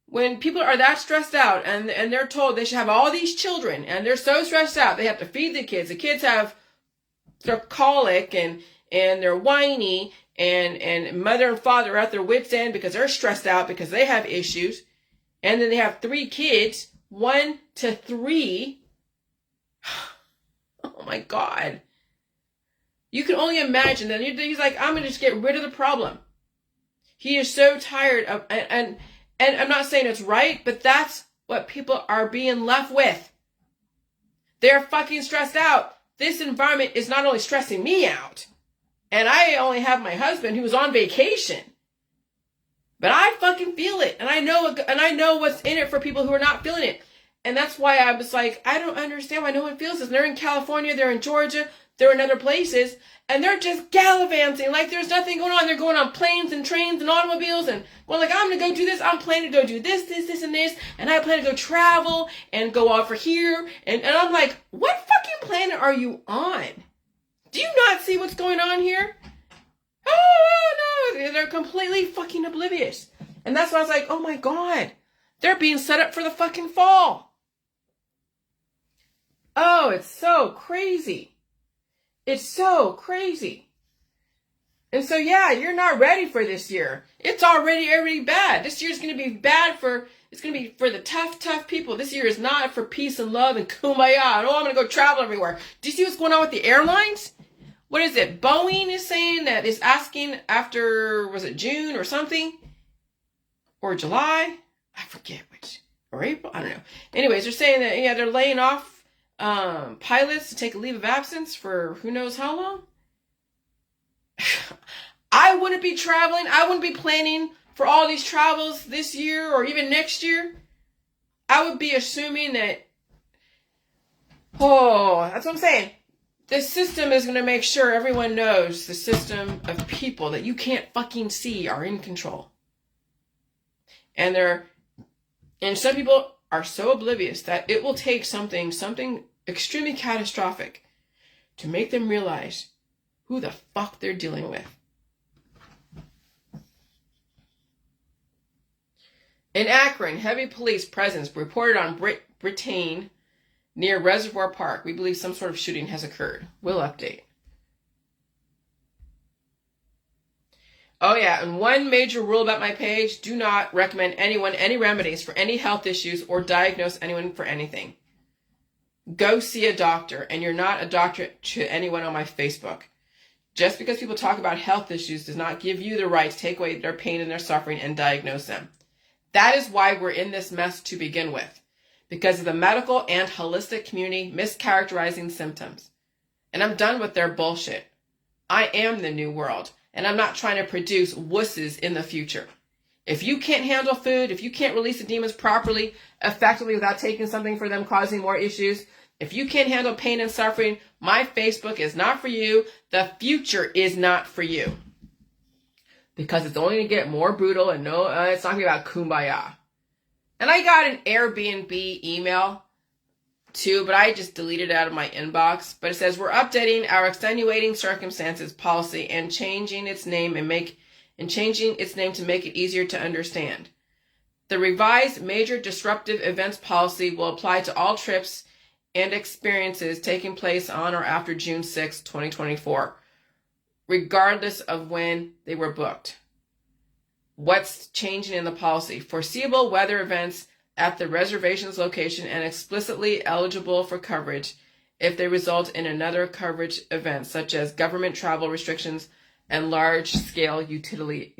A: When people are that stressed out and they're told they should have all these children and they're so stressed out, they have to feed the kids. The kids have their colic and they're whiny and mother and father are at their wits' end because they're stressed out because they have issues. And then they have 3 kids, 1 to 3. Oh my God. You can only imagine that. He's like, I'm going to just get rid of the problem. He is so tired of, and I'm not saying it's right, but that's what people are being left with. They're fucking stressed out. This environment is not only stressing me out, and I only have my husband who's on vacation, but I fucking feel it. And I know what's in it for people who are not feeling it. And that's why I was like, I don't understand why no one feels this. And they're in California, they're in Georgia, they're in other places, and they're just gallivanting like there's nothing going on. They're going on planes and trains and automobiles and going like, I'm going to go do this. I'm planning to go do this, and this. And I plan to go travel and go over here. And I'm like, what fucking planet are you on? Do you not see what's going on here? Oh, no. They're completely fucking oblivious. And that's why I was like, oh my God. They're being set up for the fucking fall. Oh, it's so crazy. It's so crazy. And so, yeah, you're not ready for this year. It's already bad. This year's going to be bad it's going to be for the tough people. This year is not for peace and love and kumbaya. Oh, I'm going to go travel everywhere. Do you see what's going on with the airlines? What is it? Boeing is saying that is asking after, was it June or something? Or July? I forget which. Or April? I don't know. Anyways, they're saying that, yeah, they're laying off pilots to take a leave of absence for who knows how long. I wouldn't be traveling. I wouldn't be planning for all these travels this year or even next year. I would be assuming that, that's what I'm saying. The system is going to make sure everyone knows the system of people that you can't fucking see are in control. And some people are so oblivious that it will take something extremely catastrophic to make them realize who the fuck they're dealing with. In Akron, heavy police presence reported on Britain near Reservoir Park. We believe some sort of shooting has occurred. We'll update. Oh yeah, and one major rule about my page, do not recommend anyone any remedies for any health issues or diagnose anyone for anything. Go see a doctor, and you're not a doctor to anyone on my Facebook. Just because people talk about health issues does not give you the right to take away their pain and their suffering and diagnose them. That is why we're in this mess to begin with, because of the medical and holistic community mischaracterizing symptoms. And I'm done with their bullshit. I am the new world. And I'm not trying to produce wusses in the future. If you can't handle food, if you can't release the demons properly, effectively without taking something for them causing more issues, if you can't handle pain and suffering, my Facebook is not for you. The future is not for you. Because it's only going to get more brutal and it's not going to be about kumbaya. And I got an Airbnb email too, but I just deleted it out of my inbox. But it says, we're updating our extenuating circumstances policy and changing its name to make it easier to understand. The revised major disruptive events policy will apply to all trips and experiences taking place on or after June 6, 2024. regardless of when they were booked. What's changing in the policy? Foreseeable weather events at the reservation's location and explicitly eligible for coverage if they result in another coverage event, such as government travel restrictions and large-scale utility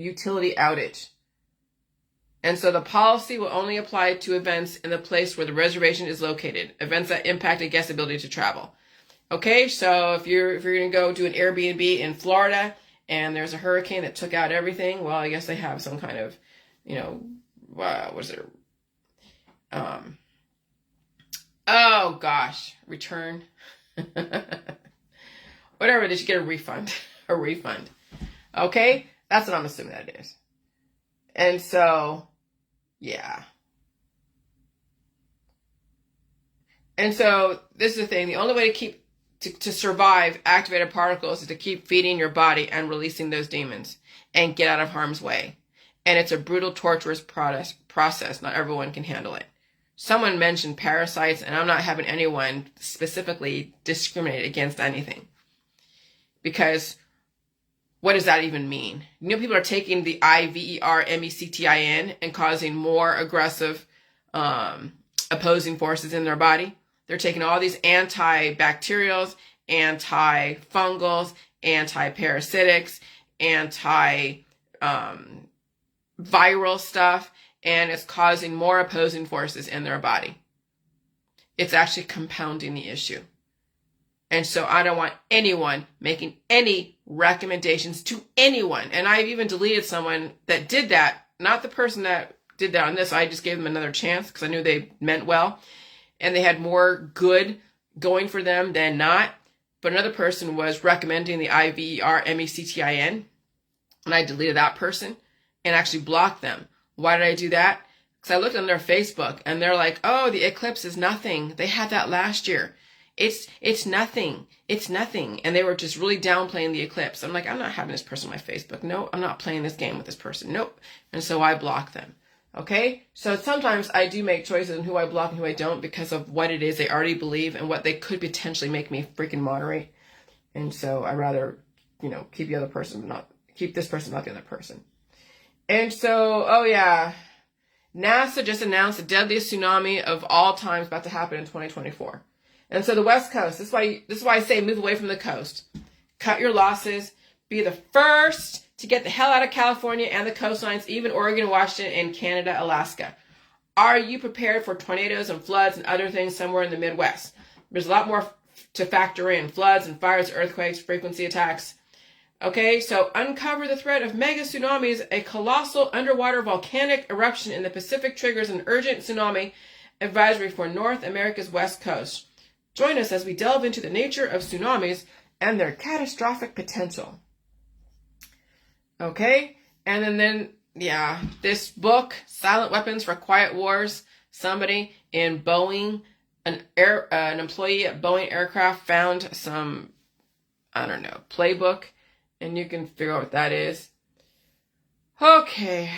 A: outage. And so the policy will only apply to events in the place where the reservation is located, events that impact a guest's ability to travel. Okay, so if you're going to go do an Airbnb in Florida and there's a hurricane that took out everything, well, I guess they have some kind of, what is it? Oh gosh, return. Whatever, they should get a refund. A refund. Okay, that's what I'm assuming that is. And so, yeah. And so this is the thing. The only way to survive activated particles is to keep feeding your body and releasing those demons and get out of harm's way. And it's a brutal, torturous process. Not everyone can handle it. Someone mentioned parasites, and I'm not having anyone specifically discriminate against anything. Because what does that even mean? People are taking the IVERMECTIN and causing more aggressive opposing forces in their body. They're taking all these antibacterials, antifungals, antiparasitics, viral stuff, and it's causing more opposing forces in their body. It's actually compounding the issue. And so I don't want anyone making any recommendations to anyone. And I've even deleted someone that did that. Not the person that did that on this. I just gave them another chance because I knew they meant well. And they had more good going for them than not. But another person was recommending the IVERMECTIN. And I deleted that person and actually blocked them. Why did I do that? Because I looked on their Facebook and they're like, oh, the eclipse is nothing. They had that last year. It's nothing. It's nothing. And they were just really downplaying the eclipse. I'm like, I'm not having this person on my Facebook. No, I'm not playing this game with this person. Nope. And so I block them. Okay? So sometimes I do make choices on who I block and who I don't because of what it is they already believe and what they could potentially make me freaking moderate. And so I rather, keep the other person, not keep this person, not the other person. And so, oh yeah, NASA just announced the deadliest tsunami of all time is about to happen in 2024. And so the West Coast, this is why I say move away from the coast. Cut your losses. Be the first to get the hell out of California and the coastlines, even Oregon, Washington, and Canada, Alaska. Are you prepared for tornadoes and floods and other things somewhere in the Midwest? There's a lot more to factor in. Floods and fires, earthquakes, frequency attacks. Okay, so uncover the threat of mega tsunamis. A colossal underwater volcanic eruption in the Pacific triggers an urgent tsunami advisory for North America's West Coast. Join us as we delve into the nature of tsunamis and their catastrophic potential. Okay, and then this book, Silent Weapons for Quiet Wars, somebody in Boeing, an employee at Boeing Aircraft found some, playbook, and you can figure out what that is. Okay.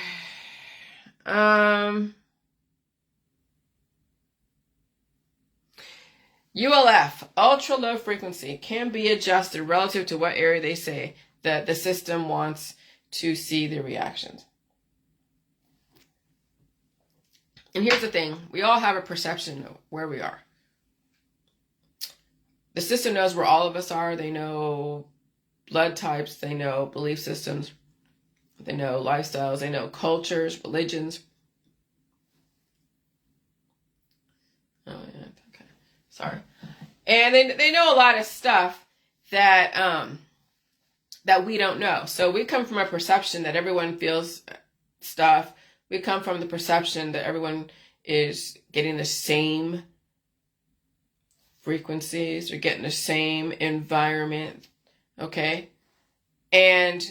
A: ULF, ultra low frequency, can be adjusted relative to what area they say that the system wants to see the reactions. And here's the thing. We all have a perception of where we are. The system knows where all of us are. They know blood types. They know belief systems. They know lifestyles. They know cultures, religions. Oh, yeah. Okay. Sorry. And they know a lot of stuff that we don't know. So we come from a perception that everyone feels stuff. We come from the perception that everyone is getting the same frequencies or getting the same environment. Okay? And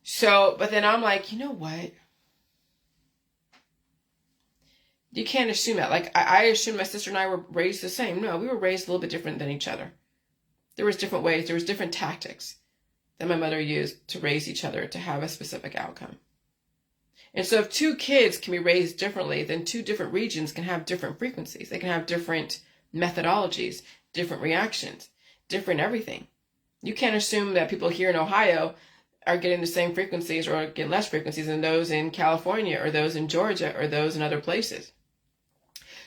A: so, but then I'm like, you know what? You can't assume that. Like, I assume my sister and I were raised the same. No, we were raised a little bit different than each other. There was different ways. There was different tactics that my mother used to raise each other to have a specific outcome. And so if two kids can be raised differently, then two different regions can have different frequencies. They can have different methodologies, different reactions, different everything. You can't assume that people here in Ohio are getting the same frequencies or get less frequencies than those in California or those in Georgia or those in other places.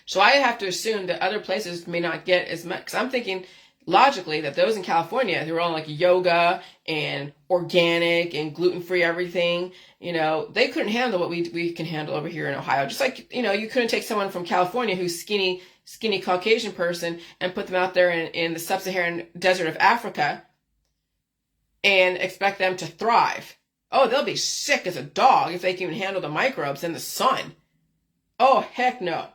A: So I have to assume that other places may not get as much, because I'm thinking logically that those in California who are on like yoga and organic and gluten-free everything, you know, they couldn't handle what we can handle over here in Ohio. Just like, you know, you couldn't take someone from California who's skinny Caucasian person and put them out there in the sub-Saharan desert of Africa and expect them to thrive. Oh, they'll be sick as a dog if they can even handle the microbes in the sun. Oh, heck no.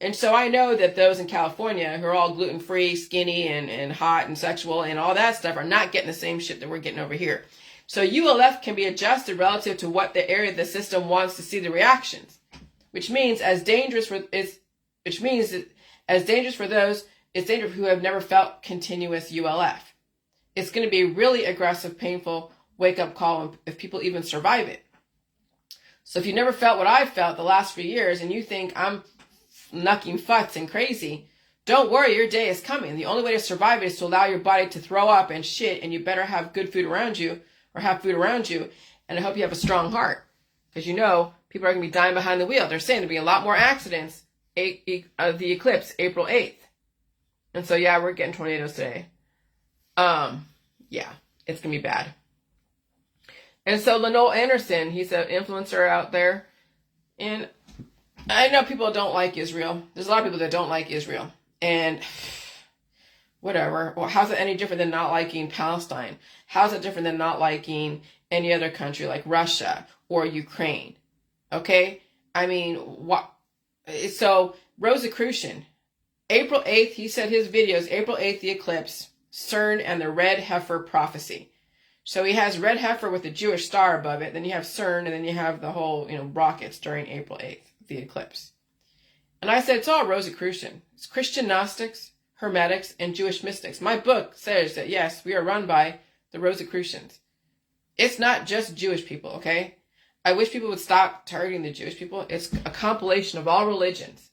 A: And so I know that those in California who are all gluten-free, skinny, and hot and sexual and all that stuff are not getting the same shit that we're getting over here. So ULF can be adjusted relative to what the area of the system wants to see the reactions, which means as dangerous for those, it's dangerous who have never felt continuous ULF. It's going to be a really aggressive, painful wake-up call if people even survive it. So if you never felt what I've felt the last few years and you think I'm knucking futs and crazy, don't worry, your day is coming. The only way to survive it is to allow your body to throw up and shit, and you better have good food around you or have food around you, and I hope you have a strong heart, because you know people are going to be dying behind the wheel. They're saying there'll be a lot more accidents the eclipse April 8th. And so yeah, we're getting tornadoes today. Yeah, it's going to be bad. And so Lenoel Anderson, he's an influencer out there, and I know people don't like Israel. There's a lot of people that don't like Israel. And whatever. Well, how's it any different than not liking Palestine? How's it different than not liking any other country like Russia or Ukraine? Okay? I mean, what? So, Rosicrucian, April 8th, he said his videos, April 8th, the eclipse, CERN and the red heifer prophecy. So he has red heifer with the Jewish star above it. Then you have CERN, and then you have the whole, rockets during April 8th. The eclipse. And I said, it's all Rosicrucian. It's Christian Gnostics, Hermetics, and Jewish mystics. My book says that, yes, we are run by the Rosicrucians. It's not just Jewish people, okay? I wish people would stop targeting the Jewish people. It's a compilation of all religions.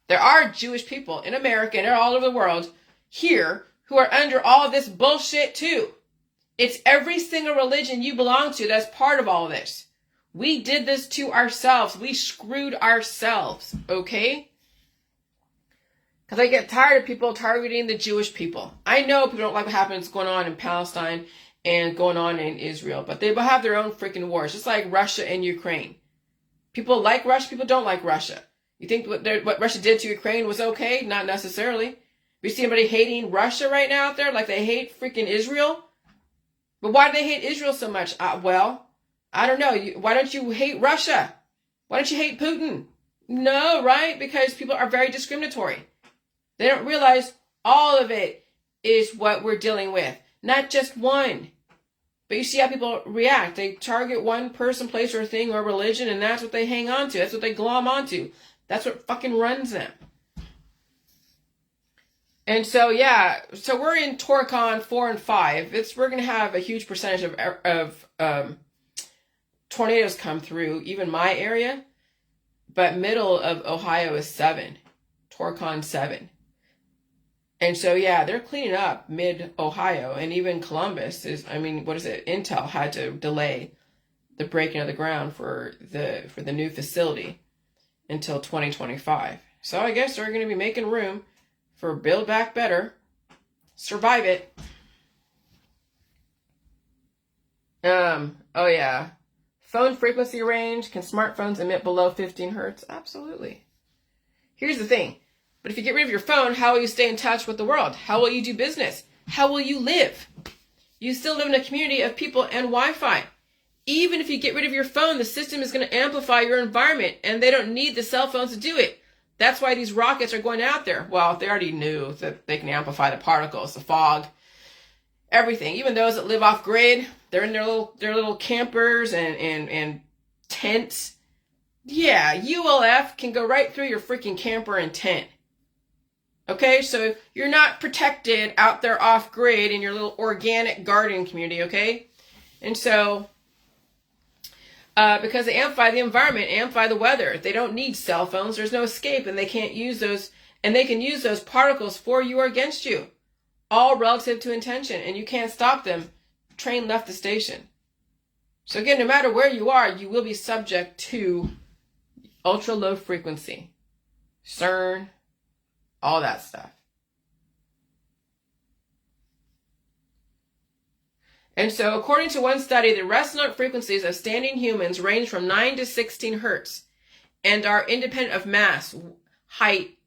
A: There are Jewish people in America and all over the world here who are under all of this bullshit too. It's every single religion you belong to that's part of all this. We did this to ourselves. We screwed ourselves, okay? Because I get tired of people targeting the Jewish people. I know people don't like what happens going on in Palestine and going on in Israel, but they will have their own freaking wars, just like Russia and Ukraine. People like Russia, people don't like Russia. You think what Russia did to Ukraine was okay? Not necessarily. You see anybody hating Russia right now out there like they hate freaking Israel? But why do they hate Israel so much? Well, I don't know. Why don't you hate Russia? Why don't you hate Putin? No, right? Because people are very discriminatory. They don't realize all of it is what we're dealing with. Not just one. But you see how people react. They target one person, place, or thing, or religion, and that's what they hang on to. That's what they glom onto. That's what fucking runs them. And so, yeah. So we're in Torcon 4 and 5. We're going to have a huge percentage of tornadoes come through, even my area, but middle of Ohio is 7, Torcon 7. And so, yeah, they're cleaning up mid-Ohio, and even Columbus Intel had to delay the breaking of the ground for the new facility until 2025. So I guess they're going to be making room for Build Back Better, survive it. Oh yeah. Phone frequency range. Can smartphones emit below 15 hertz? Absolutely. Here's the thing. But if you get rid of your phone, how will you stay in touch with the world? How will you do business? How will you live? You still live in a community of people and Wi-Fi. Even if you get rid of your phone, the system is going to amplify your environment, and they don't need the cell phones to do it. That's why these rockets are going out there. Well, they already knew that they can amplify the particles, the fog, everything. Even those that live off grid, they're in their little campers and tents. Yeah, ULF can go right through your freaking camper and tent. Okay, so you're not protected out there off grid in your little organic garden community, okay? And so, because they amplify the environment, amplify the weather. They don't need cell phones. There's no escape, and they can't use those, and they can use those particles for you or against you. all relative to intention, and you can't stop them. Train left the station. So again, no matter where you are, you will be subject to ultra low frequency, CERN, all that stuff. And so according to one study, the resonant frequencies of standing humans range from 9 to 16 hertz and are independent of mass, height,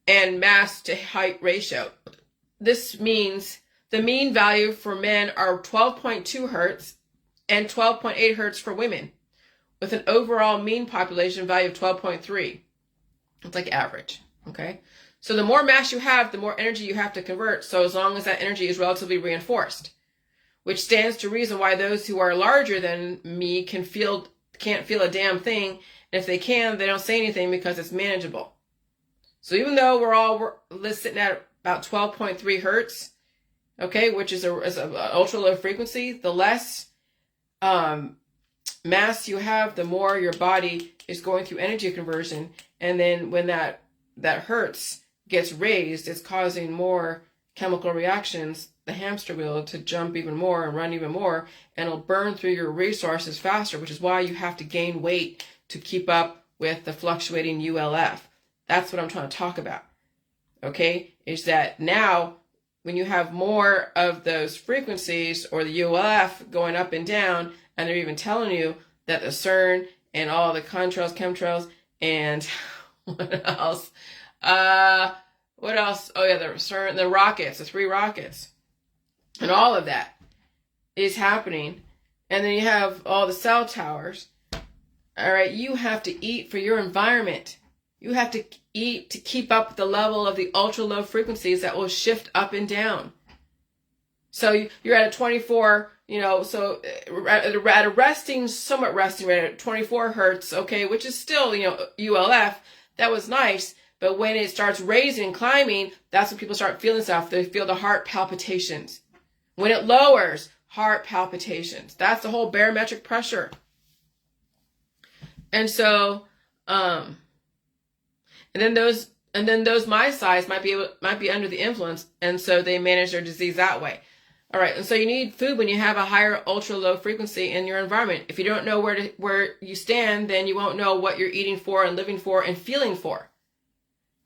A: and mass to height ratio. This means the mean value for men are 12.2 hertz and 12.8 hertz for women, with an overall mean population value of 12.3. It's like average, okay? So the more mass you have, the more energy you have to convert, so as long as that energy is relatively reinforced, which stands to reason why those who are larger than me can't feel a damn thing, and if they can, they don't say anything because it's manageable. So even though we're sitting at about 12.3 hertz, okay, which is an ultra low frequency, the less mass you have, the more your body is going through energy conversion. And then when that hertz gets raised, it's causing more chemical reactions, the hamster wheel, to jump even more and run even more, and it'll burn through your resources faster, which is why you have to gain weight to keep up with the fluctuating ULF. That's what I'm trying to talk about. Okay, is that now when you have more of those frequencies or the ULF going up and down, and they're even telling you that the CERN and all the contrails, chemtrails, and what else? What else? Oh yeah, the CERN, the rockets, the 3 rockets, and all of that is happening. And then you have all the cell towers. All right, you have to eat for your environment. You have to eat to keep up with the level of the ultra low frequencies that will shift up and down. So you're at a 24, so at a somewhat resting rate at 24 hertz, okay, which is still, ULF. That was nice. But when it starts raising and climbing, that's when people start feeling stuff. They feel the heart palpitations. When it lowers, heart palpitations. That's the whole barometric pressure. And so, and then those my size might be under the influence, and so they manage their disease that way. All right, and so you need food when you have a higher ultra low frequency in your environment. If you don't know where you stand, then you won't know what you're eating for and living for and feeling for.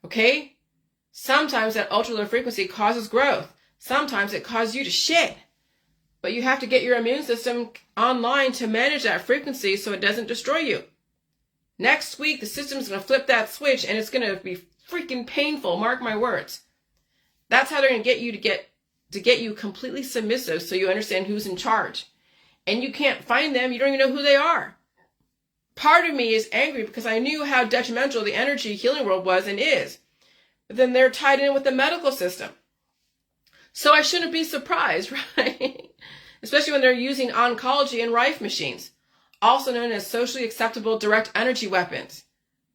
A: Okay? Sometimes that ultra low frequency causes growth. Sometimes it causes you to shit. But you have to get your immune system online to manage that frequency so it doesn't destroy you. Next week, the system's going to flip that switch, and it's going to be freaking painful. Mark my words. That's how they're going to get you to get you completely submissive, so you understand who's in charge. And you can't find them. You don't even know who they are. Part of me is angry because I knew how detrimental the energy healing world was and is. But then they're tied in with the medical system. So I shouldn't be surprised, right? Especially when they're using oncology and Rife machines, also known as socially acceptable direct energy weapons.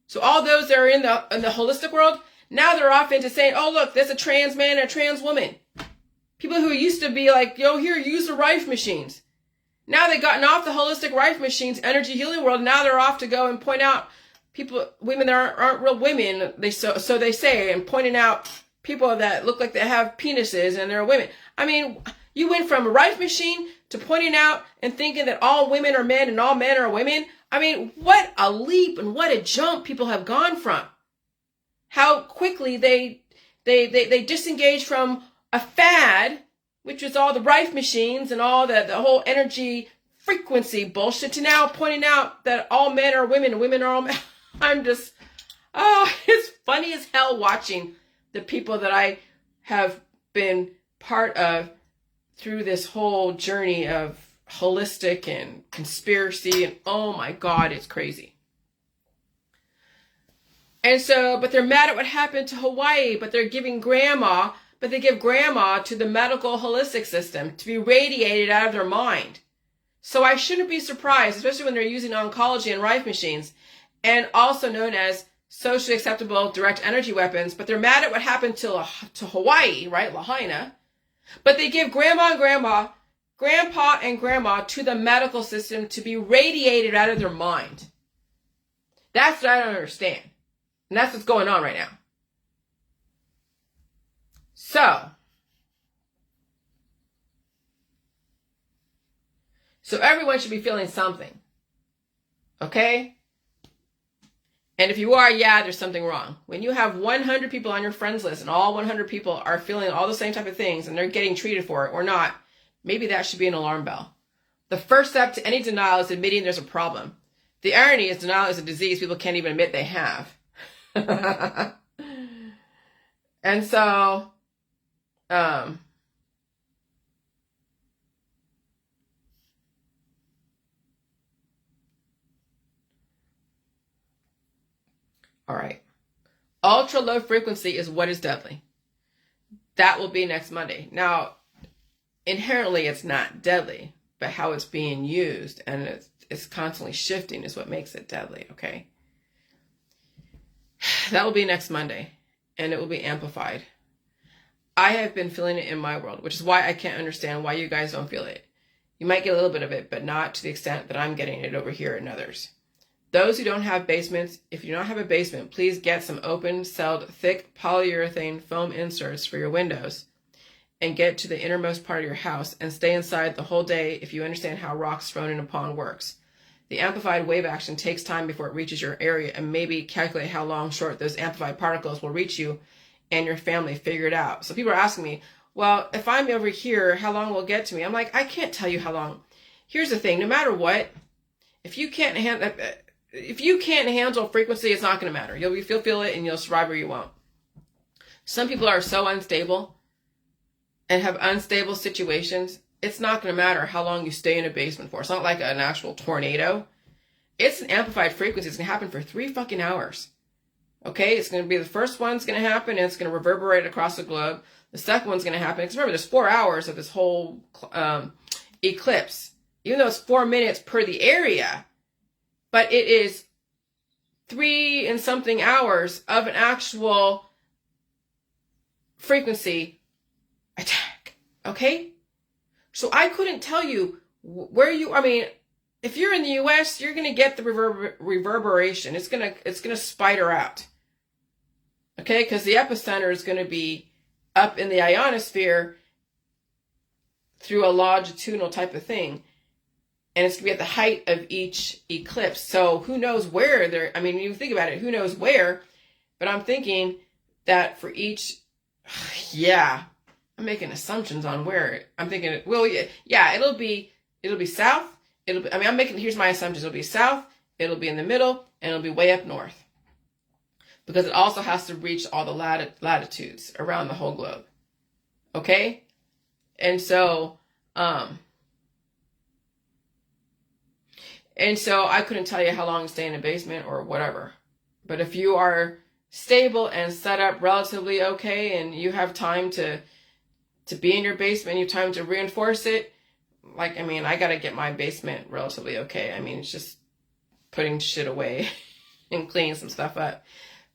A: So all those that are in the holistic world, now they're off into saying, oh, look, there's a trans man and a trans woman. People who used to be like, yo, here, use the Rife machines. Now they've gotten off the holistic Rife machines, energy healing world. Now they're off to go and point out women that aren't real women. So they say, and pointing out people that look like they have penises and they're women. I mean, you went from a Rife machine to pointing out and thinking that all women are men and all men are women. I mean, what a leap and what a jump people have gone from. How quickly they disengage from a fad, which was all the Rife machines and all the whole energy frequency bullshit, to now pointing out that all men are women and women are all men. It's funny as hell watching the people that I have been part of through this whole journey of holistic and conspiracy, and oh my God, it's crazy. And so, but they're mad at what happened to Hawaii, but they give grandma to the medical holistic system to be radiated out of their mind. So I shouldn't be surprised, especially when they're using oncology and Rife machines, and also known as socially acceptable direct energy weapons, but they're mad at what happened to Hawaii, right, Lahaina, but they give grandpa and grandma to the medical system to be radiated out of their mind. That's what I don't understand. And that's what's going on right now. So, So everyone should be feeling something. Okay? And if you are, yeah, there's something wrong. When you have 100 people on your friends list and all 100 people are feeling all the same type of things and they're getting treated for it or not, maybe that should be an alarm bell. The first step to any denial is admitting there's a problem. The irony is denial is a disease people can't even admit they have. And so, all right. Ultra low frequency is what is deadly. That will be next Monday. Now, inherently, it's not deadly, but how it's being used and it's constantly shifting is what makes it deadly, okay? That will be next Monday, and it will be amplified. I have been feeling it in my world, which is why I can't understand why you guys don't feel it. You might get a little bit of it, but not to the extent that I'm getting it over here in others. Those who don't have basements, if you don't have a basement, please get some open-celled, thick polyurethane foam inserts for your windows and get to the innermost part of your house and stay inside the whole day if you understand how rocks thrown in a pond works. The amplified wave action takes time before it reaches your area, and maybe calculate how long short those amplified particles will reach you and your family. Figure it out. So people are asking me, well, if I'm over here, how long will it get to me? I'm like, I can't tell you how long. Here's the thing. No matter what, if you can't handle frequency, it's not going to matter. You'll feel it and you'll survive or you won't. Some people are so unstable and have unstable situations. It's not going to matter how long you stay in a basement for. It's not like an actual tornado. It's an amplified frequency. It's going to happen for 3 fucking hours. Okay? It's going to be the first one's going to happen and it's going to reverberate across the globe. The second one's going to happen. Because remember, there's 4 hours of this whole eclipse. Even though it's 4 minutes per the area. But it is 3 and something hours of an actual frequency attack. Okay? So I couldn't tell you where if you're in the US, you're going to get the reverberation. It's going to spider out. Okay? Because the epicenter is going to be up in the ionosphere through a longitudinal type of thing. And it's going to be at the height of each eclipse. So who knows where you think about it, who knows where, but I'm thinking that for each, I'm making assumptions on where. I'm thinking, it'll be south. Here's my assumptions. It'll be south, it'll be in the middle, and it'll be way up north. Because it also has to reach all the latitudes around the whole globe. Okay? And so I couldn't tell you how long to stay in a basement or whatever. But if you are stable and set up relatively okay and you have time to be in your basement, you have time to reinforce it, I got to get my basement relatively okay. It's just putting shit away and cleaning some stuff up.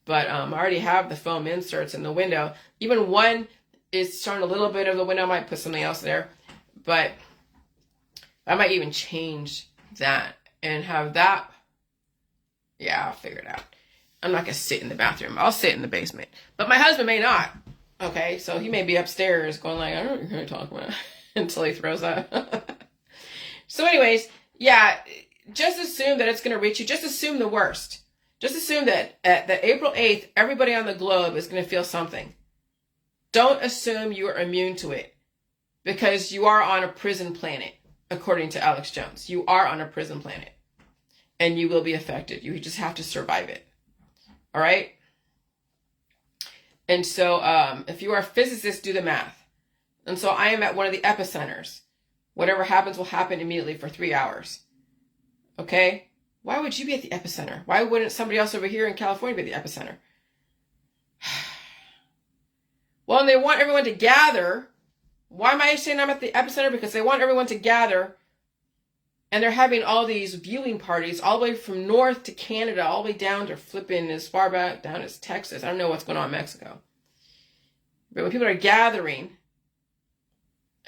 A: But I already have the foam inserts in the window. Even one is showing a little bit of the window. I might put something else there. But I might even change that. And have that, I'll figure it out. I'm not going to sit in the bathroom. I'll sit in the basement. But my husband may not. Okay, so he may be upstairs going like, I don't know what you're going to talk about until he throws up. So anyways, just assume that it's going to reach you. Just assume the worst. Just assume that that April 8th, everybody on the globe is going to feel something. Don't assume you are immune to it because you are on a prison planet. According to Alex Jones, you are on a prison planet and you will be affected. You just have to survive it. All right. And so if you are a physicist, do the math. And so I am at one of the epicenters. Whatever happens will happen immediately for 3 hours. Okay. Why would you be at the epicenter? Why wouldn't somebody else over here in California be at the epicenter? Well, and they want everyone to gather. Why am I saying I'm at the epicenter? Because they want everyone to gather. And they're having all these viewing parties all the way from north to Canada, all the way down to flipping as far back down as Texas. I don't know what's going on in Mexico. But when people are gathering,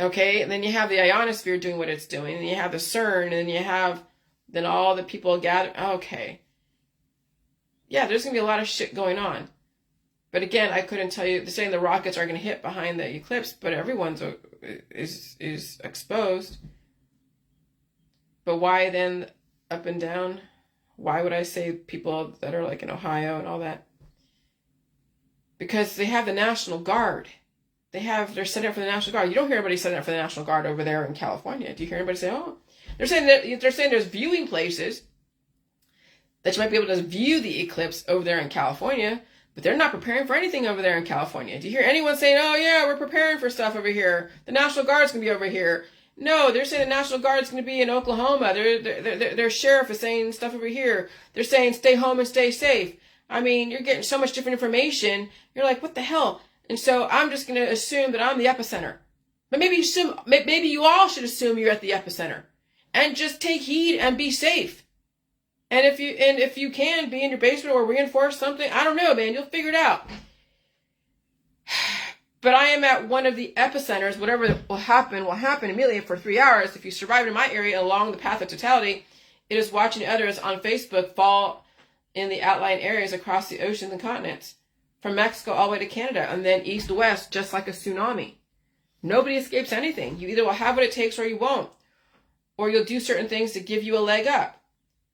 A: okay, and then you have the ionosphere doing what it's doing, and you have the CERN, and then you have all the people gather. Okay. Yeah, there's going to be a lot of shit going on. But again, I couldn't tell you. They're saying the rockets are going to hit behind the eclipse, but everyone's is exposed. But why then up and down? Why would I say people that are like in Ohio and all that? Because they have the National Guard. They're setting up for the National Guard. You don't hear anybody setting up for the National Guard over there in California. Do you hear anybody say, oh, they're saying there's viewing places that you might be able to view the eclipse over there in California, but they're not preparing for anything over there in California. Do you hear anyone saying, oh yeah, we're preparing for stuff over here. The National Guard's going to be over here. No, they're saying the National Guard's going to be in Oklahoma. Their sheriff is saying stuff over here. They're saying stay home and stay safe. I mean, you're getting so much different information. You're like, what the hell? And so I'm just going to assume that I'm the epicenter. But maybe you all should assume you're at the epicenter and just take heed and be safe. And if you can be in your basement or reinforce something, I don't know, man, you'll figure it out. But I am at one of the epicenters. Whatever will happen immediately for 3 hours. If you survive in my area along the path of totality, it is watching others on Facebook fall in the outlying areas across the oceans and continents, from Mexico all the way to Canada, and then east to west, just like a tsunami. Nobody escapes anything. You either will have what it takes or you won't. Or you'll do certain things to give you a leg up.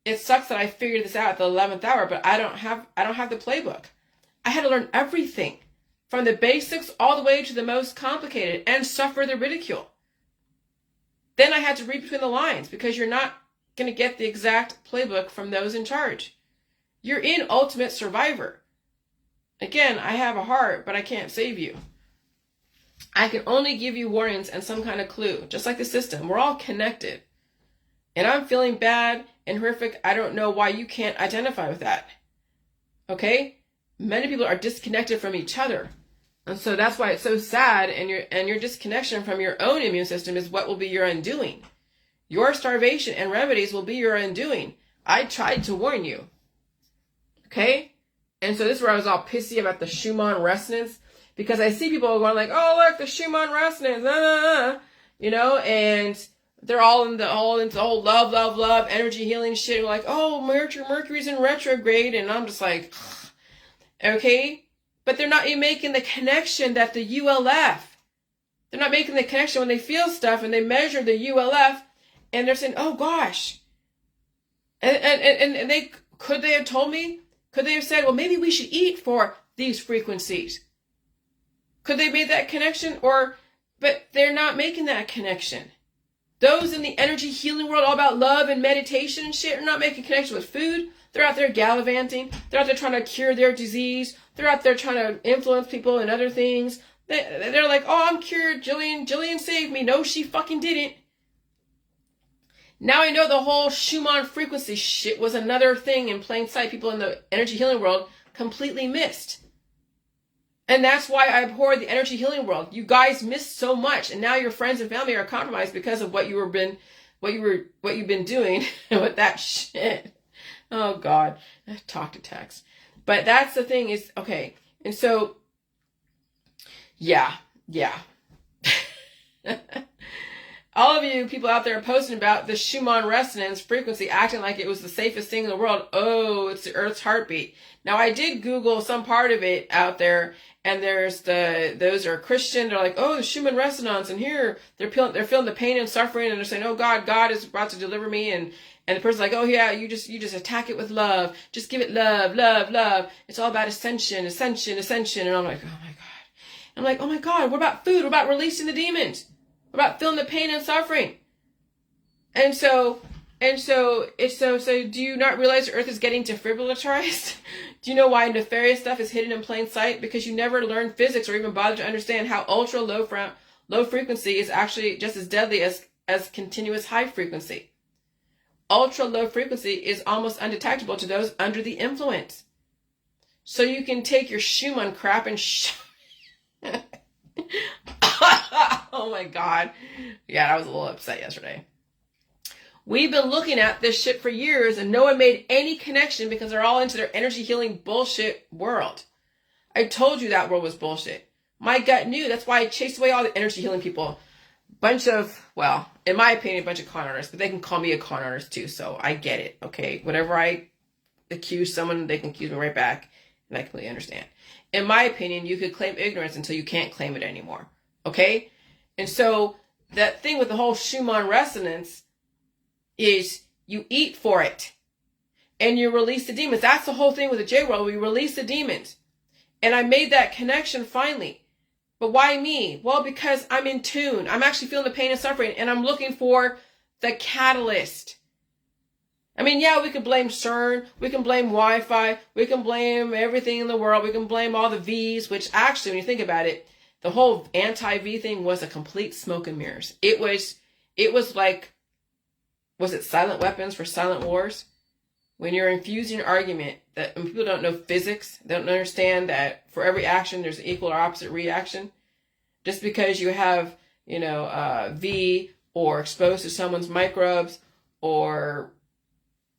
A: It sucks that I figured this out at the 11th hour, but I don't have the playbook. I had to learn everything, from the basics all the way to the most complicated, and suffer the ridicule. Then I had to read between the lines, because you're not going to get the exact playbook from those in charge. You're in ultimate survivor. Again, I have a heart, but I can't save you. I can only give you warnings and some kind of clue, just like the system. We're all connected. And I'm feeling bad and horrific. I don't know why you can't identify with that. Okay? Many people are disconnected from each other. And so that's why it's so sad, and your disconnection from your own immune system is what will be your undoing. Your starvation and remedies will be your undoing. I tried to warn you. Okay? And so this is where I was all pissy about the Schumann resonance, because I see people going like, oh, look, the Schumann resonance, and they're all into love, energy healing shit. Like, oh, Mercury's in retrograde. And I'm just like, okay, but they're not even making the connection that the ULF, they're not making the connection when they feel stuff and they measure the ULF and they're saying, oh gosh. And they, could they have told me? Could they have said, well, maybe we should eat for these frequencies? Could they have made that connection? But they're not making that connection. Those in the energy healing world, all about love and meditation and shit, are not making connection with food. They're out there gallivanting. They're out there trying to cure their disease. They're out there trying to influence people and other things. They're like, oh, I'm cured. Jillian saved me. No, she fucking didn't. Now I know the whole Schumann frequency shit was another thing in plain sight people in the energy healing world completely missed. And that's why I abhor the energy healing world. You guys missed so much, and now your friends and family are compromised because of what you've been doing with that shit. Oh God, talk to text. But that's the thing is, okay. And so, yeah. All of you people out there posting about the Schumann resonance frequency, acting like it was the safest thing in the world. Oh, it's the Earth's heartbeat. Now, I did Google some part of it out there, and those are Christian. They're like, oh, the Schumann resonance, and here they're feeling the pain and suffering, and they're saying, oh God is about to deliver me, and the person's like, oh yeah, you just attack it with love, just give it love. It's all about ascension, and I'm like, oh my God. I'm like, oh my God, what about food? What about releasing the demons? What about feeling the pain and suffering? And so do you not realize the Earth is getting defibrillatorized? Do you know why nefarious stuff is hidden in plain sight? Because you never learned physics or even bothered to understand how ultra low frequency is actually just as deadly as continuous high frequency. Ultra low frequency is almost undetectable to those under the influence. So you can take your Schumann crap and oh my God. Yeah, I was a little upset yesterday. We've been looking at this shit for years and no one made any connection because they're all into their energy healing bullshit world. I told you that world was bullshit. My gut knew. That's why I chased away all the energy healing people. Bunch of, well, in my opinion, a bunch of con artists, but they can call me a con artist too, so I get it, okay? Whatever I accuse someone, they can accuse me right back, and I completely understand. In my opinion, you could claim ignorance until you can't claim it anymore, okay? And so that thing with the whole Schumann resonance, is you eat for it and you release the demons. That's the whole thing with the J world. We release the demons. And I made that connection finally. But why me? Well, because I'm in tune. I'm actually feeling the pain and suffering, and I'm looking for the catalyst. I mean, yeah, we can blame CERN, we can blame Wi-Fi, we can blame everything in the world, we can blame all the V's, which actually, when you think about it, the whole anti-V thing was a complete smoke and mirrors. It was like, was it silent weapons for silent wars? When you're infusing an argument that when people don't know physics, they don't understand that for every action there's an equal or opposite reaction. Just because you have, V, or exposed to someone's microbes, or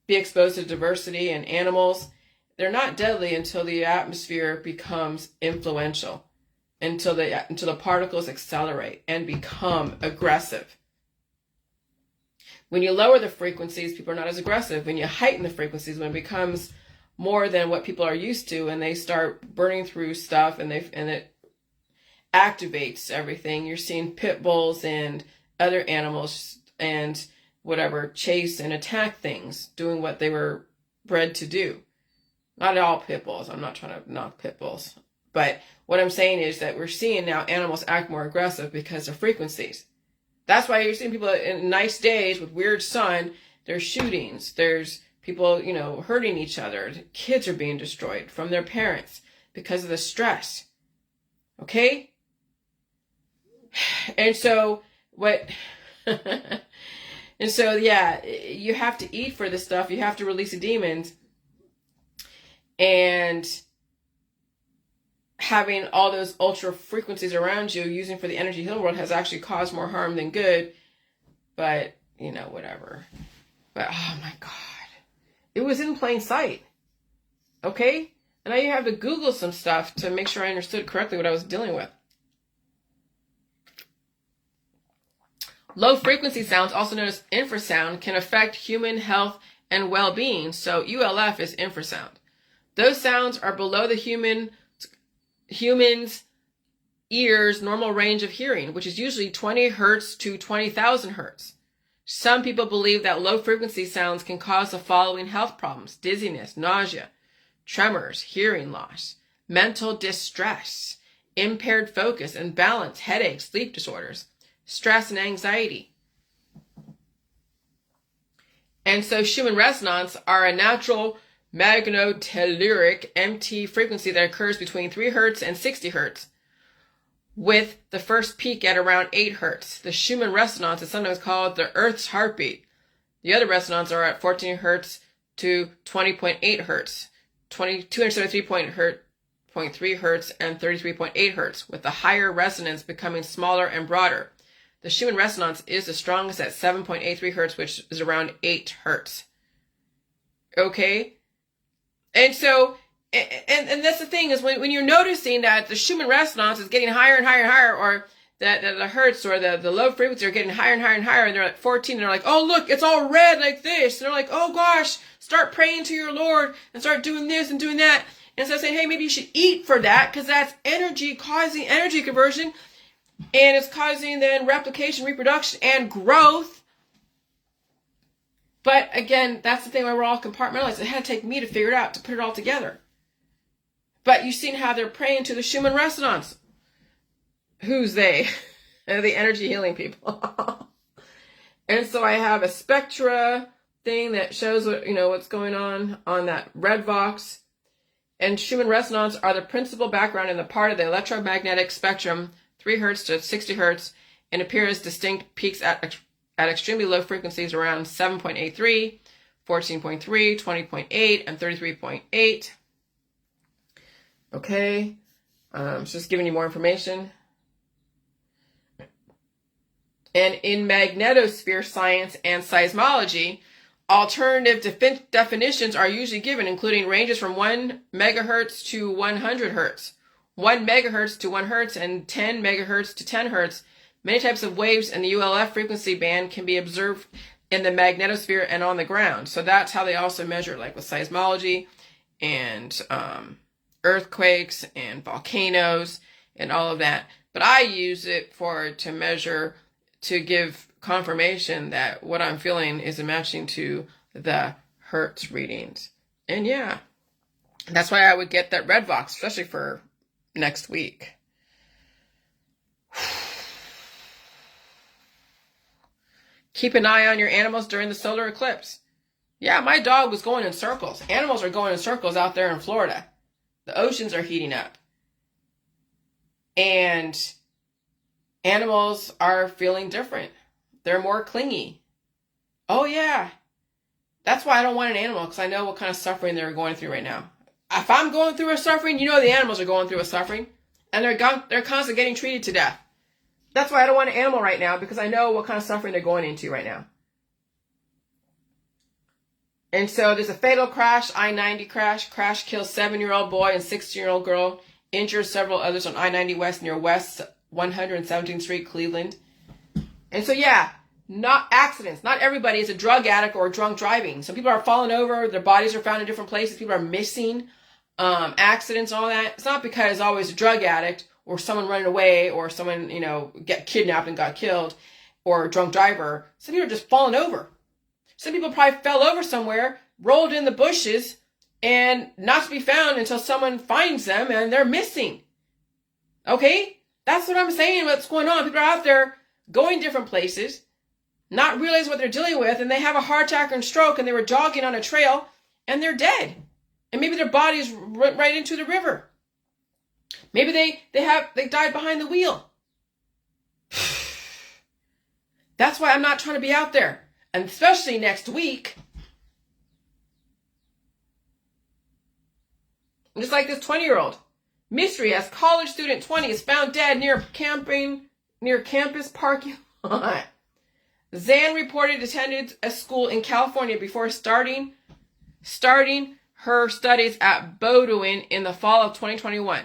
A: be exposed to diversity in animals, they're not deadly until the atmosphere becomes influential, until the particles accelerate and become aggressive. When you lower the frequencies, people are not as aggressive. When you heighten the frequencies, when it becomes more than what people are used to, and they start burning through stuff, and it activates everything. You're seeing pit bulls and other animals and whatever chase and attack things, doing what they were bred to do. Not all pit bulls. I'm not trying to knock pit bulls. But what I'm saying is that we're seeing now animals act more aggressive because of frequencies. That's why you're seeing people in nice days with weird sun, there's shootings, there's people, hurting each other. Kids are being destroyed from their parents because of the stress. Okay? And so yeah, you have to eat for this stuff. You have to release the demons. And having all those ultra frequencies around you using for the energy healing world has actually caused more harm than good. But, whatever. But, oh my God. It was in plain sight. Okay? And now you have to Google some stuff to make sure I understood correctly what I was dealing with. Low frequency sounds, also known as infrasound, can affect human health and well-being. So ULF is infrasound. Those sounds are below the human's ears' normal range of hearing, which is usually 20 hertz to 20,000 hertz. Some people believe that low frequency sounds can cause the following health problems: dizziness, nausea, tremors, hearing loss, mental distress, impaired focus and balance, headaches, sleep disorders, stress and anxiety. And so Schumann resonance are a natural magnetotelluric MT frequency that occurs between 3 hertz and 60 hertz, with the first peak at around 8 hertz. The Schumann resonance is sometimes called the Earth's heartbeat. The other resonances are at 14 hertz to 20.8 hertz, 273.3 hertz, and 33.8 hertz, with the higher resonance becoming smaller and broader. The Schumann resonance is the strongest at 7.83 hertz, which is around 8 hertz. Okay? And so, and that's the thing, is when you're noticing that the Schumann resonance is getting higher and higher and higher, or that the hertz or the low frequency are getting higher and higher and higher, and they're at 14, and they're like, oh, look, it's all red like this. And they're like, oh gosh, start praying to your Lord and start doing this and doing that. And so saying, hey, maybe you should eat for that, because that's energy causing energy conversion, and it's causing then replication, reproduction, and growth. But again, that's the thing where we're all compartmentalized. It had to take me to figure it out, to put it all together. But you've seen how they're praying to the Schumann resonance. Who's they? The energy healing people. And so I have a spectra thing that shows what's going on that red box. And Schumann resonance are the principal background in the part of the electromagnetic spectrum, 3 hertz to 60 hertz, and appear as distinct peaks at extremely low frequencies around 7.83, 14.3, 20.8, and 33.8. Okay, it's just giving you more information. And in magnetosphere science and seismology, alternative definitions are usually given, including ranges from 1 megahertz to 100 hertz, 1 megahertz to 1 hertz, and 10 megahertz to 10 hertz. Many types of waves in the ULF frequency band can be observed in the magnetosphere and on the ground. So that's how they also measure, like with seismology and earthquakes and volcanoes and all of that. But I use it to measure, to give confirmation that what I'm feeling is matching to the Hertz readings. And yeah, that's why I would get that red box, especially for next week. Keep an eye on your animals during the solar eclipse. Yeah, my dog was going in circles. Animals are going in circles out there in Florida. The oceans are heating up. And animals are feeling different. They're more clingy. Oh, yeah. That's why I don't want an animal, because I know what kind of suffering they're going through right now. If I'm going through a suffering, you know the animals are going through a suffering. And they're constantly getting treated to death. That's why I don't want an animal right now, because I know what kind of suffering they're going into right now. And so there's a fatal crash, I-90 crash. Crash kills 7-year-old boy and 16-year-old girl. Injures several others on I-90 West near West 117th Street, Cleveland. And so, yeah, not accidents. Not everybody is a drug addict or drunk driving. Some people are falling over. Their bodies are found in different places. People are missing. Accidents, all that. It's not because it's always a drug addict or someone running away or someone, get kidnapped and got killed or a drunk driver. Some people are just falling over. Some people probably fell over somewhere, rolled in the bushes, and not to be found until someone finds them and they're missing. Okay? That's what I'm saying, what's going on. People are out there going different places, not realizing what they're dealing with, and they have a heart attack and stroke, and they were jogging on a trail, and they're dead. And maybe their bodies went right into the river. Maybe they died behind the wheel. That's why I'm not trying to be out there. And especially next week. Just like this 20-year-old. Mystery as college student 20 is found dead near campus parking lot. Zan reported attended a school in California before starting her studies at Bowdoin in the fall of 2021.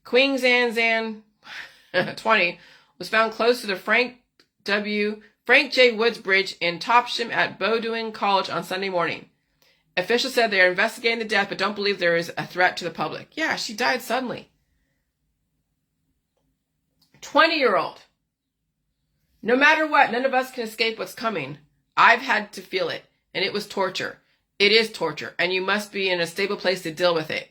A: Queen Zan 20 was found close to the Frank J. Woods Bridge in Topsham at Bowdoin College on Sunday morning. Officials said they are investigating the death but don't believe there is a threat to the public. Yeah, she died suddenly. 20-year-old. No matter what, none of us can escape what's coming. I've had to feel it, and it was torture. It is torture, and you must be in a stable place to deal with it.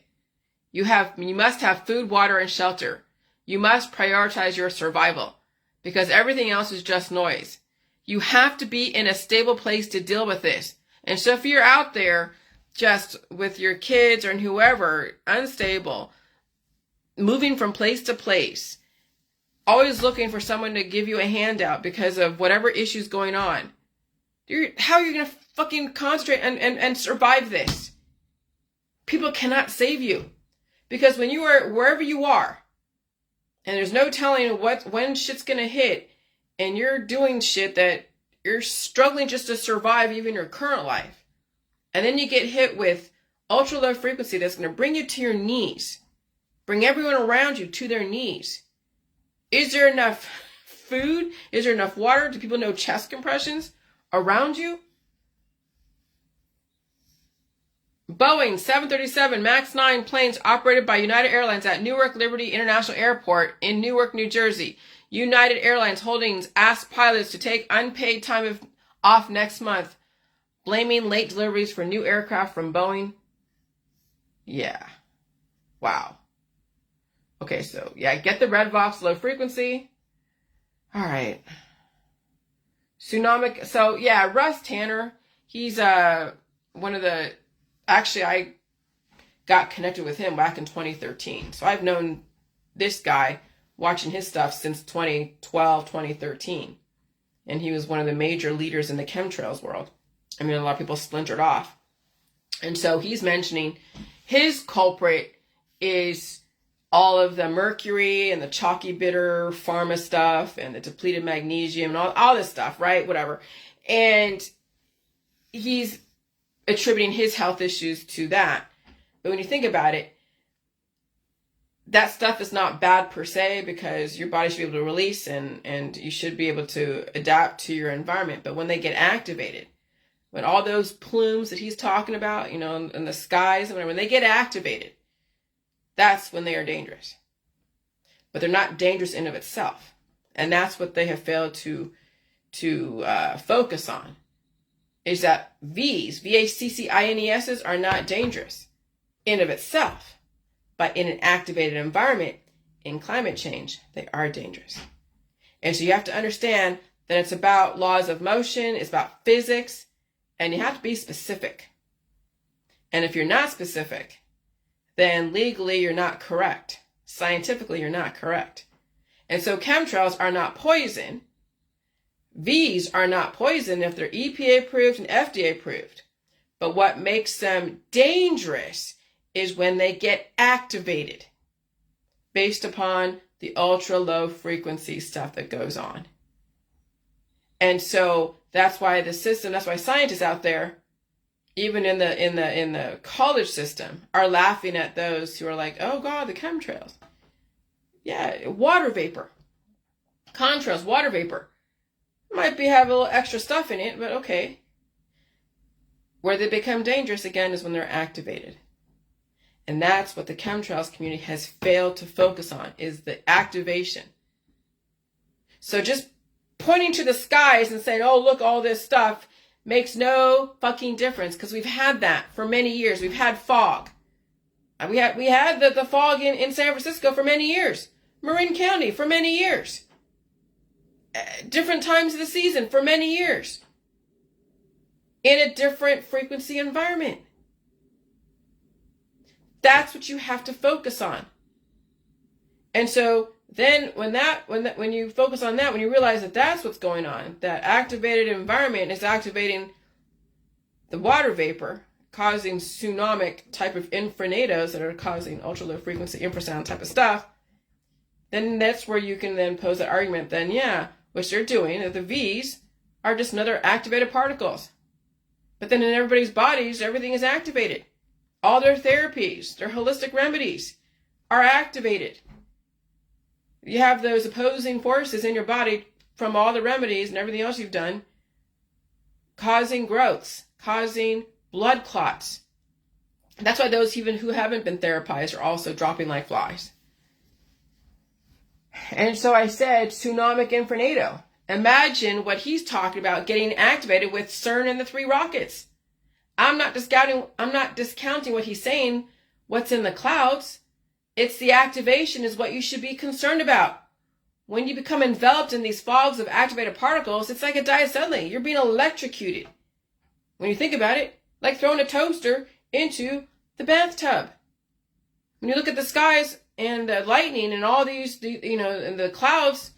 A: You must have food, water, and shelter. You must prioritize your survival, because everything else is just noise. You have to be in a stable place to deal with this. And so if you're out there just with your kids or whoever, unstable, moving from place to place, always looking for someone to give you a handout because of whatever issue's going on, how are you going to fucking concentrate and survive this? People cannot save you. Because when you are wherever you are, and there's no telling when shit's going to hit, and you're doing shit that you're struggling just to survive even your current life. And then you get hit with ultra low frequency that's going to bring you to your knees. Bring everyone around you to their knees. Is there enough food? Is there enough water? Do people know chest compressions around you? Boeing 737 MAX 9 planes operated by United Airlines at Newark Liberty International Airport in Newark, New Jersey. United Airlines Holdings asked pilots to take unpaid time off next month, blaming late deliveries for new aircraft from Boeing. Yeah. Wow. Okay, so, yeah, get the red box, low frequency. All right. Tsunami. So, yeah, Russ Tanner, he's one of the... Actually, I got connected with him back in 2013. So I've known this guy, watching his stuff since 2012, 2013. And he was one of the major leaders in the chemtrails world. I mean, a lot of people splintered off. And so he's mentioning his culprit is all of the mercury and the chalky bitter pharma stuff and the depleted magnesium and all this stuff, right? Whatever. And he's attributing his health issues to that. But when you think about it, that stuff is not bad per se, because your body should be able to release and you should be able to adapt to your environment. But when they get activated, when all those plumes that he's talking about, in the skies, when they get activated, that's when they are dangerous. But they're not dangerous in of itself. And that's what they have failed to focus on is that V's, VACCINES's, are not dangerous in of itself, but in an activated environment, in climate change, they are dangerous. And so you have to understand that it's about laws of motion, it's about physics, and you have to be specific. And if you're not specific, then legally you're not correct. Scientifically, you're not correct. And so chemtrails are not poison. V's are not poison if they're EPA approved and FDA approved. But what makes them dangerous is when they get activated based upon the ultra low frequency stuff that goes on. And so that's why that's why scientists out there, even in the college system, are laughing at those who are like, oh God, the chemtrails. Yeah, water vapor. Contrails, water vapor. Might have a little extra stuff in it, but okay. Where they become dangerous again is when they're activated. And that's what the chemtrails community has failed to focus on, is the activation. So just pointing to the skies and saying, oh, look, all this stuff makes no fucking difference, because we've had that for many years. We've had fog. We had the fog in San Francisco for many years. Marin County for many years. Different times of the season for many years. In a different frequency environment. That's what you have to focus on. And so then when you focus on that, when you realize that that's what's going on, that activated environment is activating the water vapor, causing tsunamic type of infrasounds that are causing ultra low frequency infrasound type of stuff, then that's where you can then pose that argument. Then yeah, what they're doing is the V's are just another activated particles. But then in everybody's bodies, everything is activated. All their therapies, their holistic remedies are activated. You have those opposing forces in your body from all the remedies and everything else you've done, causing growths, causing blood clots. That's why those even who haven't been therapized are also dropping like flies. And so I said, tsunamic infernado. Imagine what he's talking about getting activated with CERN and the 3 rockets. I'm not discounting what he's saying, what's in the clouds. It's the activation is what you should be concerned about. When you become enveloped in these fogs of activated particles, it's like a diacetylene. You're being electrocuted. When you think about it, like throwing a toaster into the bathtub. When you look at the skies and the lightning and all these, and the clouds,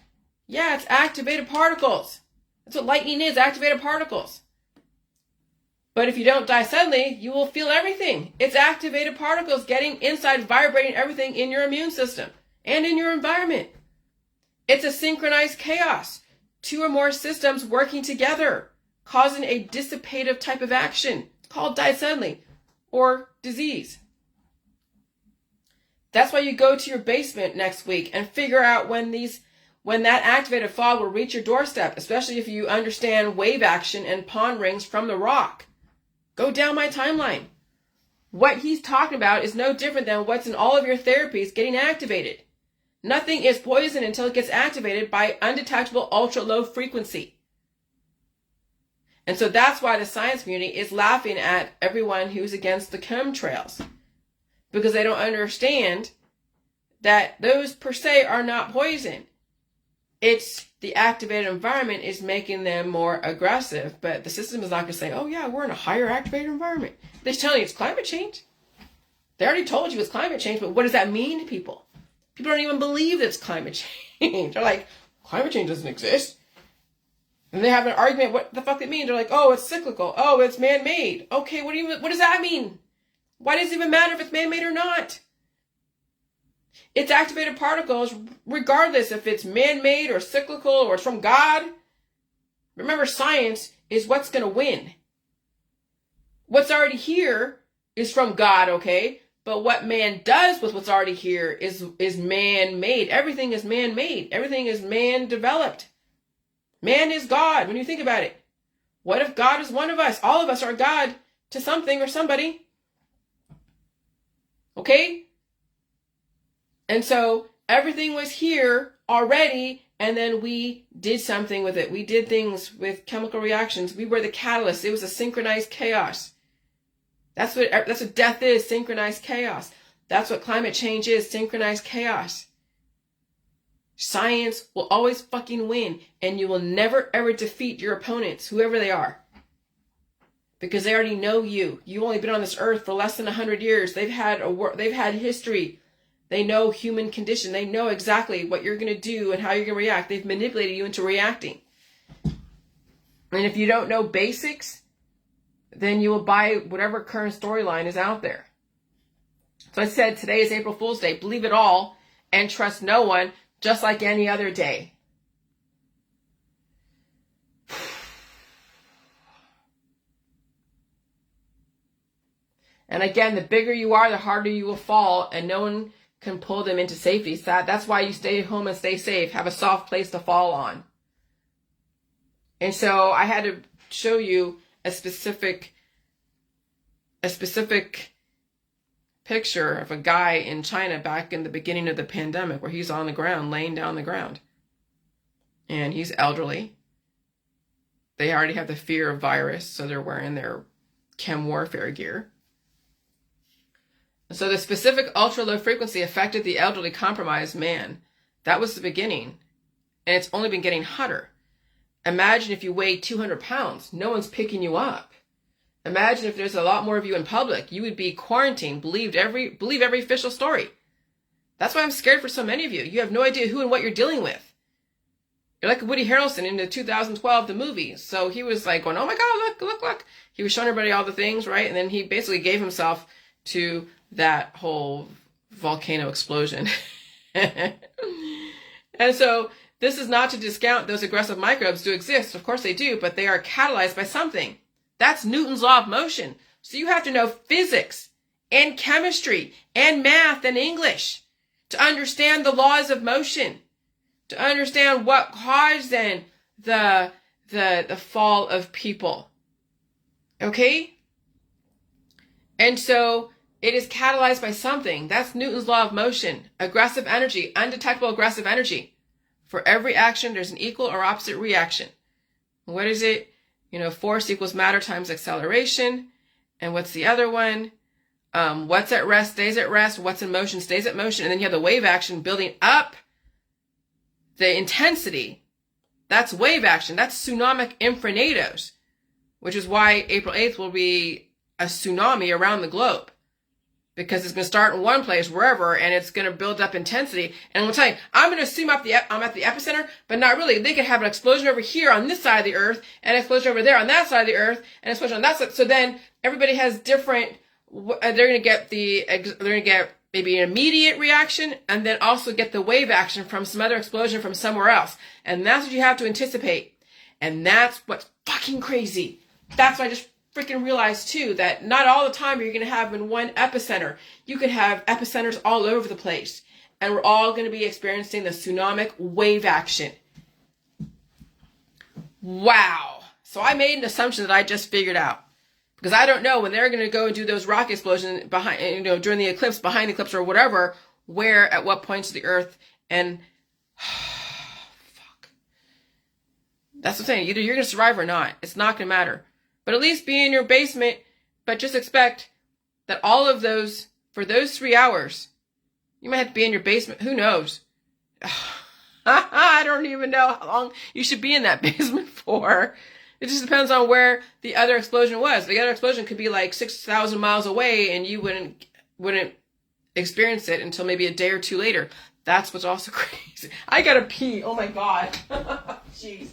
A: yeah, it's activated particles. That's what lightning is, activated particles. But if you don't die suddenly, you will feel everything. It's activated particles getting inside, vibrating everything in your immune system and in your environment. It's a synchronized chaos. 2 or more systems working together, causing a dissipative type of action. It's called die suddenly or disease. That's why you go to your basement next week and figure out when that activated fog will reach your doorstep, especially if you understand wave action and pond rings from the rock. Go down my timeline. What he's talking about is no different than what's in all of your therapies getting activated. Nothing is poison until it gets activated by undetectable ultra low frequency. And so that's why the science community is laughing at everyone who's against the chemtrails, because they don't understand that those per se are not poison. It's the activated environment is making them more aggressive, but the system is not going to say, oh yeah, we're in a higher activated environment. They're telling you it's climate change. They already told you it's climate change, but what does that mean to people? People don't even believe that it's climate change. They're like, climate change doesn't exist. And they have an argument, what the fuck it means? They're like, oh, it's cyclical. Oh, it's man-made. Okay, what does that mean? Why does it even matter if it's man-made or not? It's activated particles, regardless if it's man-made or cyclical or it's from God. Remember, science is what's going to win. What's already here is from God, okay? But what man does with what's already here is man-made. Everything is man-made. Everything is man-developed. Man is God, when you think about it. What if God is one of us? All of us are God to something or somebody. Okay? And so everything was here already And then we did something with it. We did things with chemical reactions. We were the catalyst. It was a synchronized chaos. That's what death is, synchronized chaos. That's what climate change is, synchronized chaos. Science will always fucking win, and you will never ever defeat your opponents, whoever they are. Because they already know you. You've only been on this earth for less than 100 years. They've had history. They know human condition. They know exactly what you're going to do and how you're going to react. They've manipulated you into reacting. And if you don't know basics, then you will buy whatever current storyline is out there. So I said, today is April Fool's Day. Believe it all and trust no one, just like any other day. And again, the bigger you are, the harder you will fall, and no one can pull them into safety. So that's why you stay home and stay safe. Have a soft place to fall on. And so I had to show you a specific picture of a guy in China back in the beginning of the pandemic, where he's on the ground, laying down on the ground. And he's elderly. They already have the fear of virus, so they're wearing their chem warfare gear. So the specific ultra-low frequency affected the elderly compromised man. That was the beginning. And it's only been getting hotter. Imagine if you weighed 200 pounds. No one's picking you up. Imagine if there's a lot more of you in public. You would be quarantined. Believe every official story. That's why I'm scared for so many of you. You have no idea who and what you're dealing with. You're like Woody Harrelson in the 2012, the movie. So he was like going, oh my God, look. He was showing everybody all the things, right? And then he basically gave himself to that whole volcano explosion. And so this is not to discount those aggressive microbes do exist. Of course they do, but they are catalyzed by something. That's Newton's law of motion. So you have to know physics and chemistry and math and English to understand the laws of motion, to understand what caused then the fall of people. Okay? And so it is catalyzed by something. That's Newton's law of motion. Aggressive energy, undetectable aggressive energy. For every action, there's an equal or opposite reaction. What is it? Force equals matter times acceleration. And what's the other one? What's at rest stays at rest. What's in motion stays at motion. And then you have the wave action building up the intensity. That's wave action. That's tsunamic infranados, which is why April 8th will be a tsunami around the globe. Because it's going to start in one place, wherever, and it's going to build up intensity. And I'm going to tell you, I'm going to assume I'm at the epicenter, but not really. They could have an explosion over here on this side of the earth, and an explosion over there on that side of the earth, and an explosion on that side. So then everybody has different, they're going to get maybe an immediate reaction, and then also get the wave action from some other explosion from somewhere else. And that's what you have to anticipate. And that's what's fucking crazy. That's what I just freaking realize too, that not all the time you're going to have in one epicenter. You could have epicenters all over the place, and we're all going to be experiencing the tsunamic wave action. Wow. So I made an assumption that I just figured out, because I don't know when they're going to go and do those rock explosions behind, during the eclipse, behind the eclipse or whatever, where at what points of the earth. And fuck. That's what I'm saying. Either you're going to survive or not. It's not going to matter. But at least be in your basement, but just expect that all of those, for those 3 hours, you might have to be in your basement. Who knows? I don't even know how long you should be in that basement for. It just depends on where the other explosion was. The other explosion could be like 6,000 miles away, and you wouldn't experience it until maybe a day or two later. That's what's also crazy. I gotta pee. Oh my God. Jeez.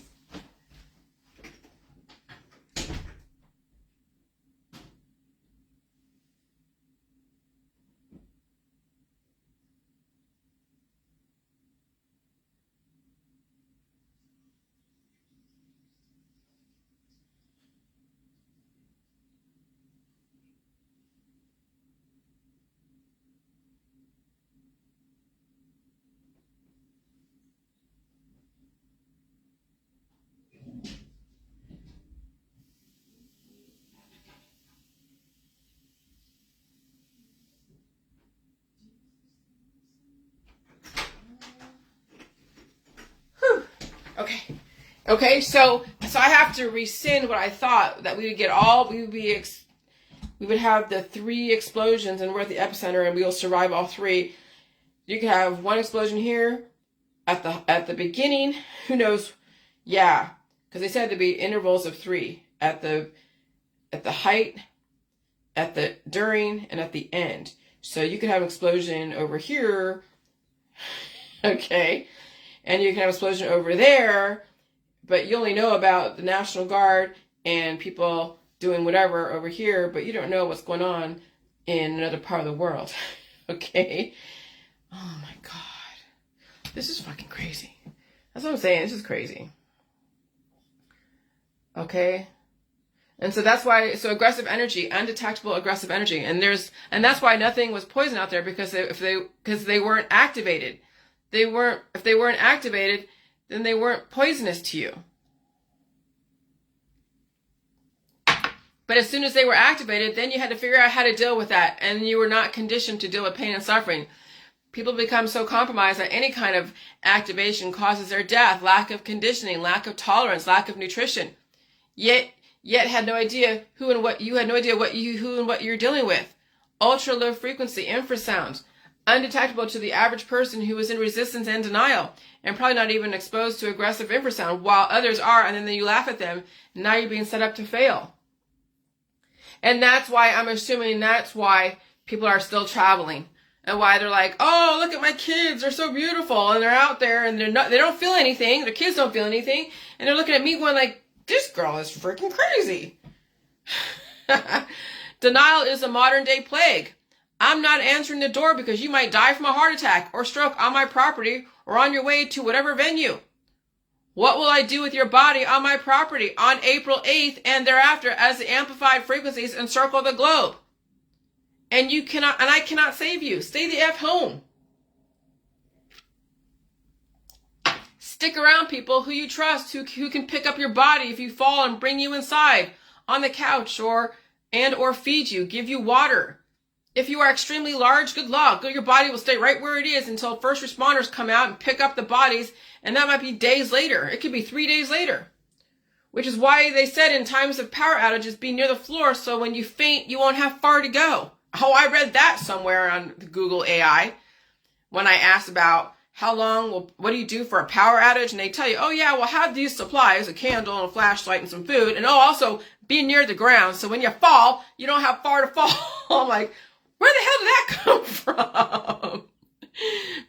A: Okay, so I have to rescind what I thought, that we would get we would have the 3 explosions and we're at the epicenter and we'll survive all 3. You could have one explosion here at the beginning. Who knows? Yeah, because they said to be intervals of 3 at the height, at the during, and at the end. So you could have an explosion over here, okay, and you can have an explosion over there, but you only know about the National Guard and people doing whatever over here, but you don't know what's going on in another part of the world, okay? Oh my God. This is fucking crazy. That's what I'm saying. This is crazy. Okay? And so that's why, so aggressive energy, undetectable aggressive energy. And that's why nothing was poison out there, because they weren't activated. If they weren't activated, then they weren't poisonous to you. But as soon as they were activated, then you had to figure out how to deal with that. And you were not conditioned to deal with pain and suffering. People become so compromised that any kind of activation causes their death, lack of conditioning, lack of tolerance, lack of nutrition. Yet had no idea who and what you you're dealing with. Ultra low frequency infrasound, undetectable to the average person who is in resistance and denial, and probably not even exposed to aggressive infrasound, while others are, and then you laugh at them, and now you're being set up to fail. And that's why I'm assuming that's why people are still traveling, and why they're like, oh, look at my kids, they're so beautiful, and they're out there and they don't feel anything, their kids don't feel anything, and they're looking at me going like, this girl is freaking crazy. Denial is a modern day plague. I'm not answering the door because you might die from a heart attack or stroke on my property or on your way to whatever venue. What will I do with your body on my property on April 8th and thereafter as the amplified frequencies encircle the globe? And I cannot save you. Stay the F home. Stick around people who you trust, who can pick up your body if you fall and bring you inside on the couch or feed you, give you water. If you are extremely large, good luck. Your body will stay right where it is until first responders come out and pick up the bodies, and that might be days later. It could be 3 days later, which is why they said in times of power outages, be near the floor so when you faint, you won't have far to go. Oh, I read that somewhere on Google AI when I asked about what do you do for a power outage? And they tell you, oh yeah, well have these supplies, a candle and a flashlight and some food. And also be near the ground. So when you fall, you don't have far to fall. I'm like, where the hell did that come from?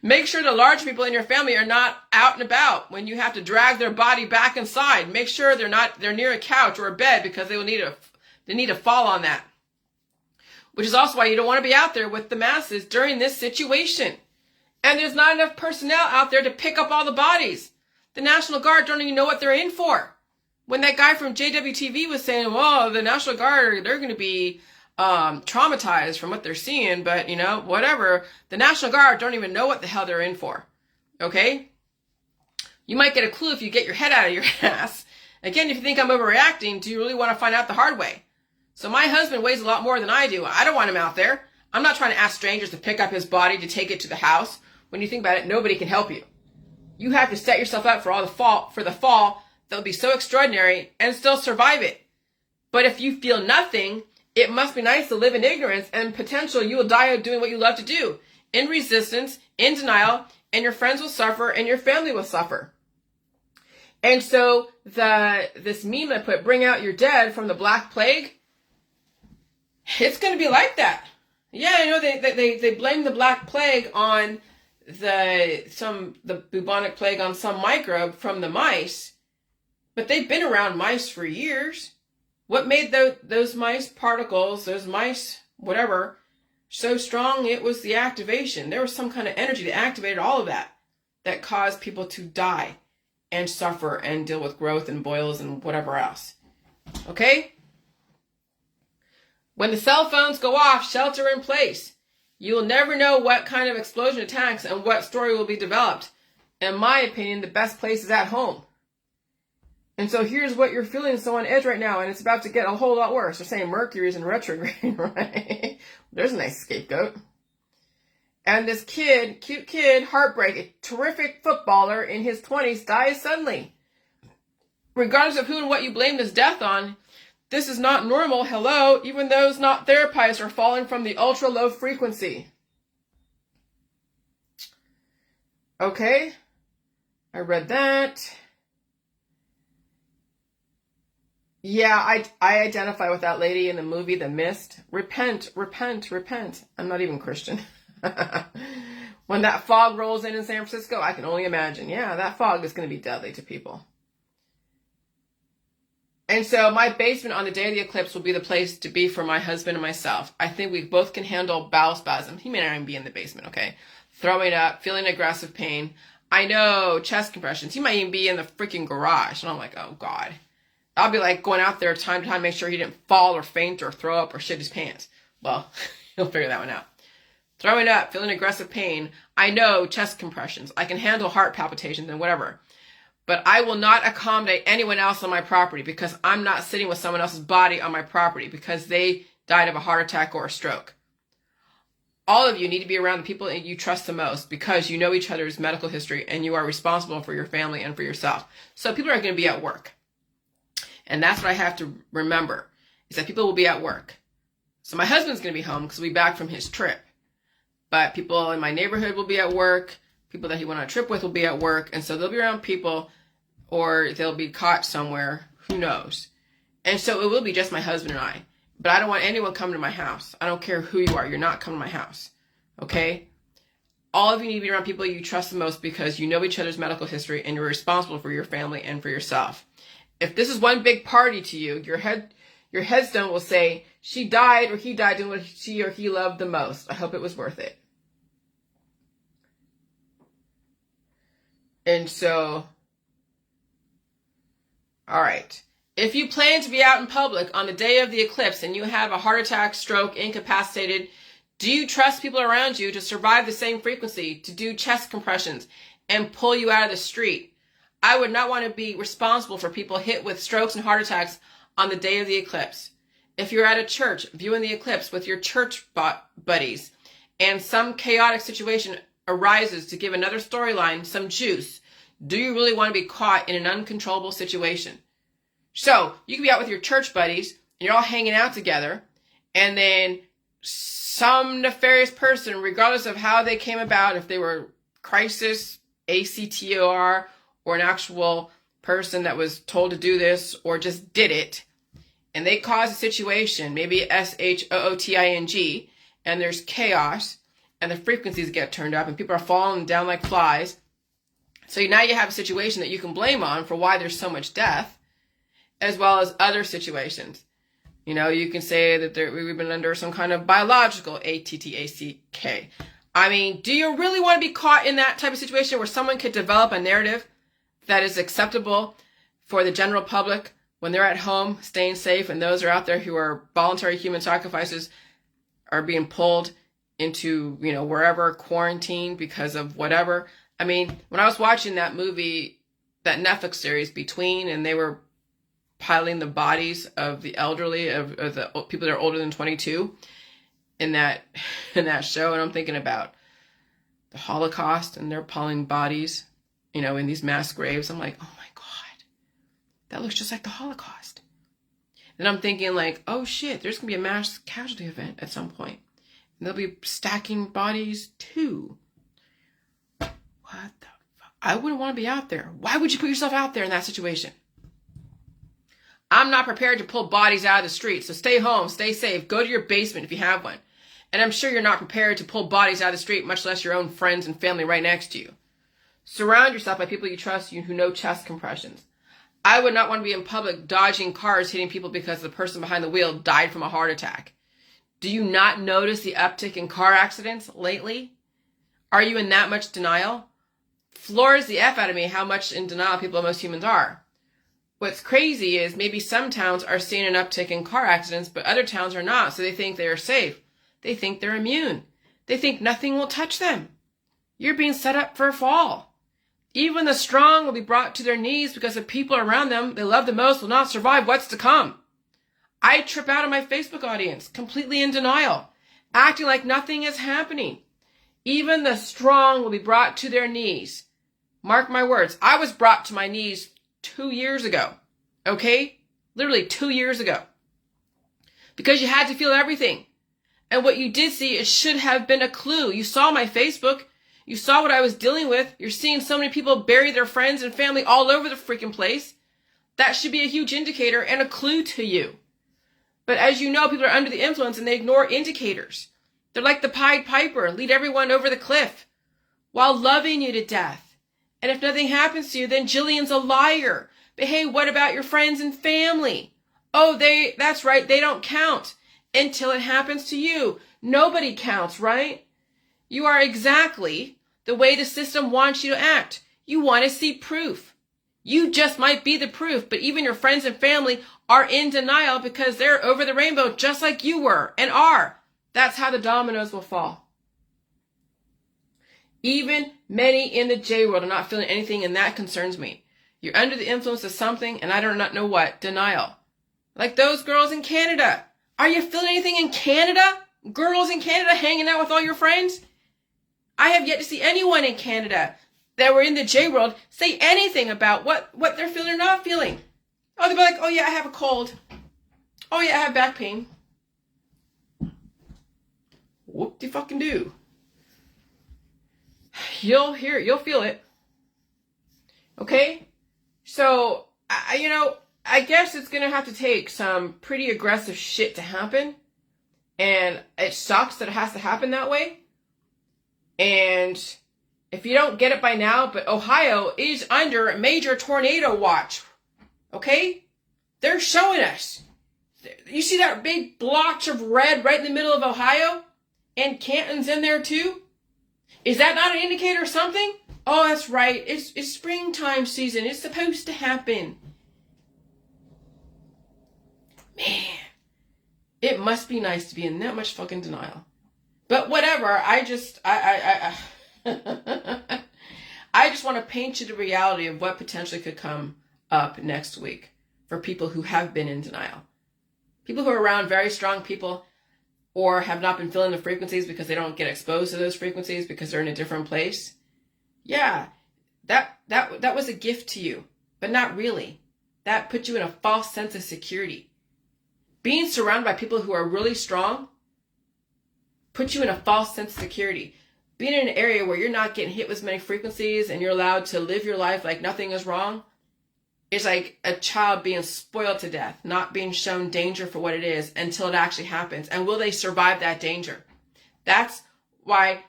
A: Make sure the large people in your family are not out and about when you have to drag their body back inside. Make sure they're near a couch or a bed, because they need to fall on that. Which is also why you don't want to be out there with the masses during this situation. And there's not enough personnel out there to pick up all the bodies. The National Guard don't even know what they're in for. When that guy from JWTV was saying, well, the National Guard, they're going to be traumatized from what they're seeing, but whatever. The National Guard don't even know what the hell they're in for. Okay? You might get a clue if you get your head out of your ass. Again, if you think I'm overreacting, do you really want to find out the hard way? So my husband weighs a lot more than I do. I don't want him out there. I'm not trying to ask strangers to pick up his body to take it to the house. When you think about it, nobody can help you. You have to set yourself up for the fall that will be so extraordinary and still survive it. But if you feel nothing, it must be nice to live in ignorance and potential you will die doing what you love to do. In resistance, in denial, and your friends will suffer and your family will suffer. And so this meme I put, bring out your dead from the Black Plague, it's going to be like that. Yeah, I know they blame the Black Plague on the bubonic plague on some microbe from the mice, but they've been around mice for years. What made those mice particles, those mice, whatever, so strong? It was the activation. There was some kind of energy that activated all of that caused people to die and suffer and deal with growth and boils and whatever else. Okay? When the cell phones go off, shelter in place. You will never know what kind of explosion attacks and what story will be developed. In my opinion, the best place is at home. And so here's what you're feeling so on edge right now, and it's about to get a whole lot worse. They're saying Mercury's in retrograde, right? There's a nice scapegoat. And this kid, cute kid, heartbreak, a terrific footballer in his 20s, dies suddenly. regardless of who and what you blame this death on, this is not normal. Hello, even those not therapized are falling from the ultra low frequency. Okay, I read that. Yeah, I identify with that lady in the movie The Mist. Repent, repent, repent. I'm not even Christian. When that fog rolls in San Francisco, I can only imagine. Yeah, that fog is going to be deadly to people. And so my basement on the day of the eclipse will be the place to be for my husband and myself. I think we both can handle bowel spasms. He may not even be in the basement, okay? Throwing up, feeling aggressive pain. I know, chest compressions. He might even be in the freaking garage. And I'm like, oh, God. I'll be like going out there time to time, make sure he didn't fall or faint or throw up or shit his pants. Well, he'll figure that one out. Throwing up, feeling aggressive pain. I know, chest compressions. I can handle heart palpitations and whatever. But I will not accommodate anyone else on my property because I'm not sitting with someone else's body on my property because they died of a heart attack or a stroke. All of you need to be around the people that you trust the most because you know each other's medical history and you are responsible for your family and for yourself. So people are going to be at work. And that's what I have to remember, is that people will be at work. So my husband's going to be home because we'll be back from his trip. But people in my neighborhood will be at work. People that he went on a trip with will be at work. And so they'll be around people or they'll be caught somewhere. Who knows? And so it will be just my husband and I. But I don't want anyone coming to my house. I don't care who you are. You're not coming to my house. Okay? All of you need to be around people you trust the most because you know each other's medical history and you're responsible for your family and for yourself. If this is one big party to you, your headstone will say, she died or he died doing what she or he loved the most. I hope it was worth it. And so, all right. If you plan to be out in public on the day of the eclipse and you have a heart attack, stroke, incapacitated, do you trust people around you to survive the same frequency, to do chest compressions and pull you out of the street? I would not want to be responsible for people hit with strokes and heart attacks on the day of the eclipse. If you're at a church viewing the eclipse with your church buddies and some chaotic situation arises to give another storyline some juice, do you really want to be caught in an uncontrollable situation? So you can be out with your church buddies and you're all hanging out together, and then some nefarious person, regardless of how they came about, if they were crisis, ACTOR, or an actual person that was told to do this or just did it, and they cause a situation, maybe SHOOTING, and there's chaos, and the frequencies get turned up, and people are falling down like flies. So now you have a situation that you can blame on for why there's so much death, as well as other situations. You know, you can say that we've been under some kind of biological ATTACK. I mean, do you really want to be caught in that type of situation where someone could develop a narrative that is acceptable for the general public when they're at home staying safe, and those are out there who are voluntary human sacrifices are being pulled into, you know, wherever, quarantine because of whatever? I mean, when I was watching that movie, that Netflix series Between, and they were piling the bodies of the elderly, of the people that are older than 22 in that show, and I'm thinking about the Holocaust, and they're piling bodies, you know, in these mass graves. I'm like, oh my God, that looks just like the Holocaust. And I'm thinking like, oh shit, there's gonna be a mass casualty event at some point, and they'll be stacking bodies too. What the fuck? I wouldn't want to be out there. Why would you put yourself out there in that situation? I'm not prepared to pull bodies out of the street. So stay home, stay safe, go to your basement if you have one. And I'm sure you're not prepared to pull bodies out of the street, much less your own friends and family right next to you. Surround yourself by people you trust, who know chest compressions. I would not want to be in public dodging cars hitting people because the person behind the wheel died from a heart attack. Do you not notice the uptick in car accidents lately? Are you in that much denial? Floors the F out of me how much in denial most humans are. What's crazy is maybe some towns are seeing an uptick in car accidents, but other towns are not, so they think they are safe. They think they're immune. They think nothing will touch them. You're being set up for a fall. Even the strong will be brought to their knees because the people around them they love the most will not survive what's to come. I trip out of my Facebook audience, completely in denial, acting like nothing is happening. Even the strong will be brought to their knees. Mark my words, I was brought to my knees 2 years ago. Okay? Literally 2 years ago. Because you had to feel everything. And what you did see, it should have been a clue. You saw my Facebook. You saw what I was dealing with. You're seeing so many people bury their friends and family all over the freaking place. That should be a huge indicator and a clue to you. But as you know, people are under the influence and they ignore indicators. They're like the Pied Piper, lead everyone over the cliff while loving you to death. And if nothing happens to you, then Jillian's a liar. But hey, what about your friends and family? Oh, that's right, they don't count until it happens to you. Nobody counts, right? You are exactly the way the system wants you to act. You want to see proof. You just might be the proof, but even your friends and family are in denial because they're over the rainbow just like you were and are. That's how the dominoes will fall. Even many in the J world are not feeling anything, and that concerns me. You're under the influence of something, and I do not know what. Denial. Like those girls in Canada. Are you feeling anything in Canada? Girls in Canada hanging out with all your friends? I have yet to see anyone in Canada that were in the J world say anything about what they're feeling or not feeling. Oh, they'll be like, oh yeah, I have a cold. Oh yeah, I have back pain. Whoop-de-fucking-do. You'll hear it. You'll feel it. Okay? So, I guess it's going to have to take some pretty aggressive shit to happen. And it sucks that it has to happen that way. And if you don't get it by now, but Ohio is under a major tornado watch. Okay? They're showing us. You see that big blotch of red right in the middle of Ohio? And Canton's in there too? Is that not an indicator of something? Oh, that's right. It's springtime season. It's supposed to happen. Man. It must be nice to be in that much fucking denial. But whatever. I just want to paint you the reality of what potentially could come up next week for people who have been in denial. People who are around very strong people or have not been feeling the frequencies because they don't get exposed to those frequencies because they're in a different place. Yeah, that was a gift to you, but not really. That put you in a false sense of security. Being surrounded by people who are really strong puts you in a false sense of security. Being in an area where you're not getting hit with as many frequencies and you're allowed to live your life like nothing is wrong, it's like a child being spoiled to death, not being shown danger for what it is until it actually happens. And will they survive that danger? That's why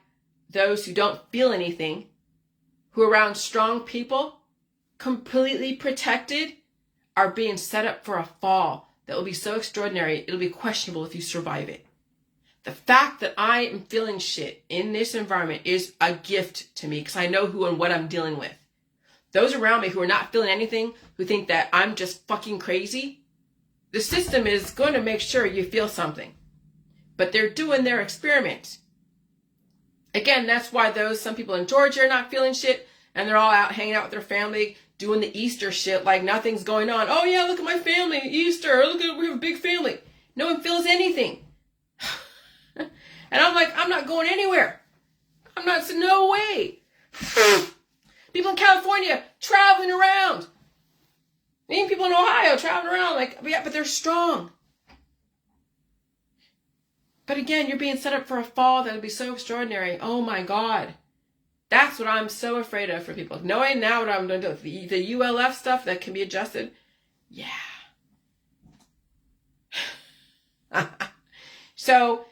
A: those who don't feel anything, who are around strong people, completely protected, are being set up for a fall that will be so extraordinary, it'll be questionable if you survive it. The fact that I am feeling shit in this environment is a gift to me because I know who and what I'm dealing with. Those around me who are not feeling anything, who think that I'm just fucking crazy, the system is going to make sure you feel something. But they're doing their experiment. Again, that's why some people in Georgia are not feeling shit, and they're all out hanging out with their family, doing the Easter shit like nothing's going on. Oh yeah, look at my family, Easter, look at, we have a big family. No one feels anything. And I'm like, I'm not going anywhere. No way. People in California traveling around. Even people in Ohio traveling around like, yeah, but they're strong. But again, you're being set up for a fall that'll be so extraordinary. Oh my God. That's what I'm so afraid of for people. Knowing now what I'm going to do. The ULF stuff that can be adjusted. Yeah. So,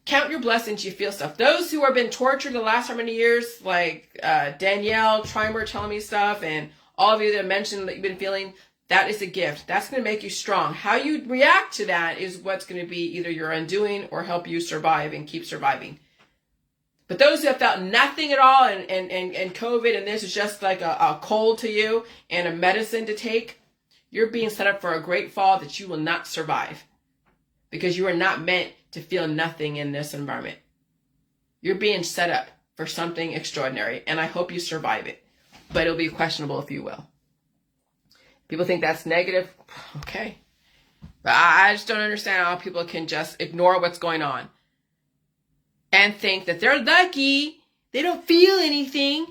A: count your blessings, you feel stuff. Those who have been tortured the last how many years, like Danielle, Trimer telling me stuff, and all of you that mentioned that you've been feeling, that is a gift. That's going to make you strong. How you react to that is what's going to be either your undoing or help you survive and keep surviving. But those who have felt nothing at all and COVID and this is just like a cold to you and a medicine to take, you're being set up for a great fall that you will not survive. Because you are not meant to feel nothing in this environment. You're being set up for something extraordinary, and I hope you survive it. But it'll be questionable if you will. People think that's negative. Okay. But I just don't understand how people can just ignore what's going on and think that they're lucky. They don't feel anything.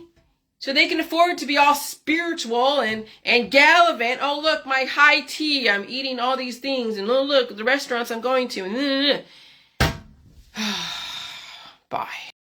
A: So they can afford to be all spiritual and gallivant. Oh, look, my high tea. I'm eating all these things. And oh, look, the restaurants I'm going to. Bye.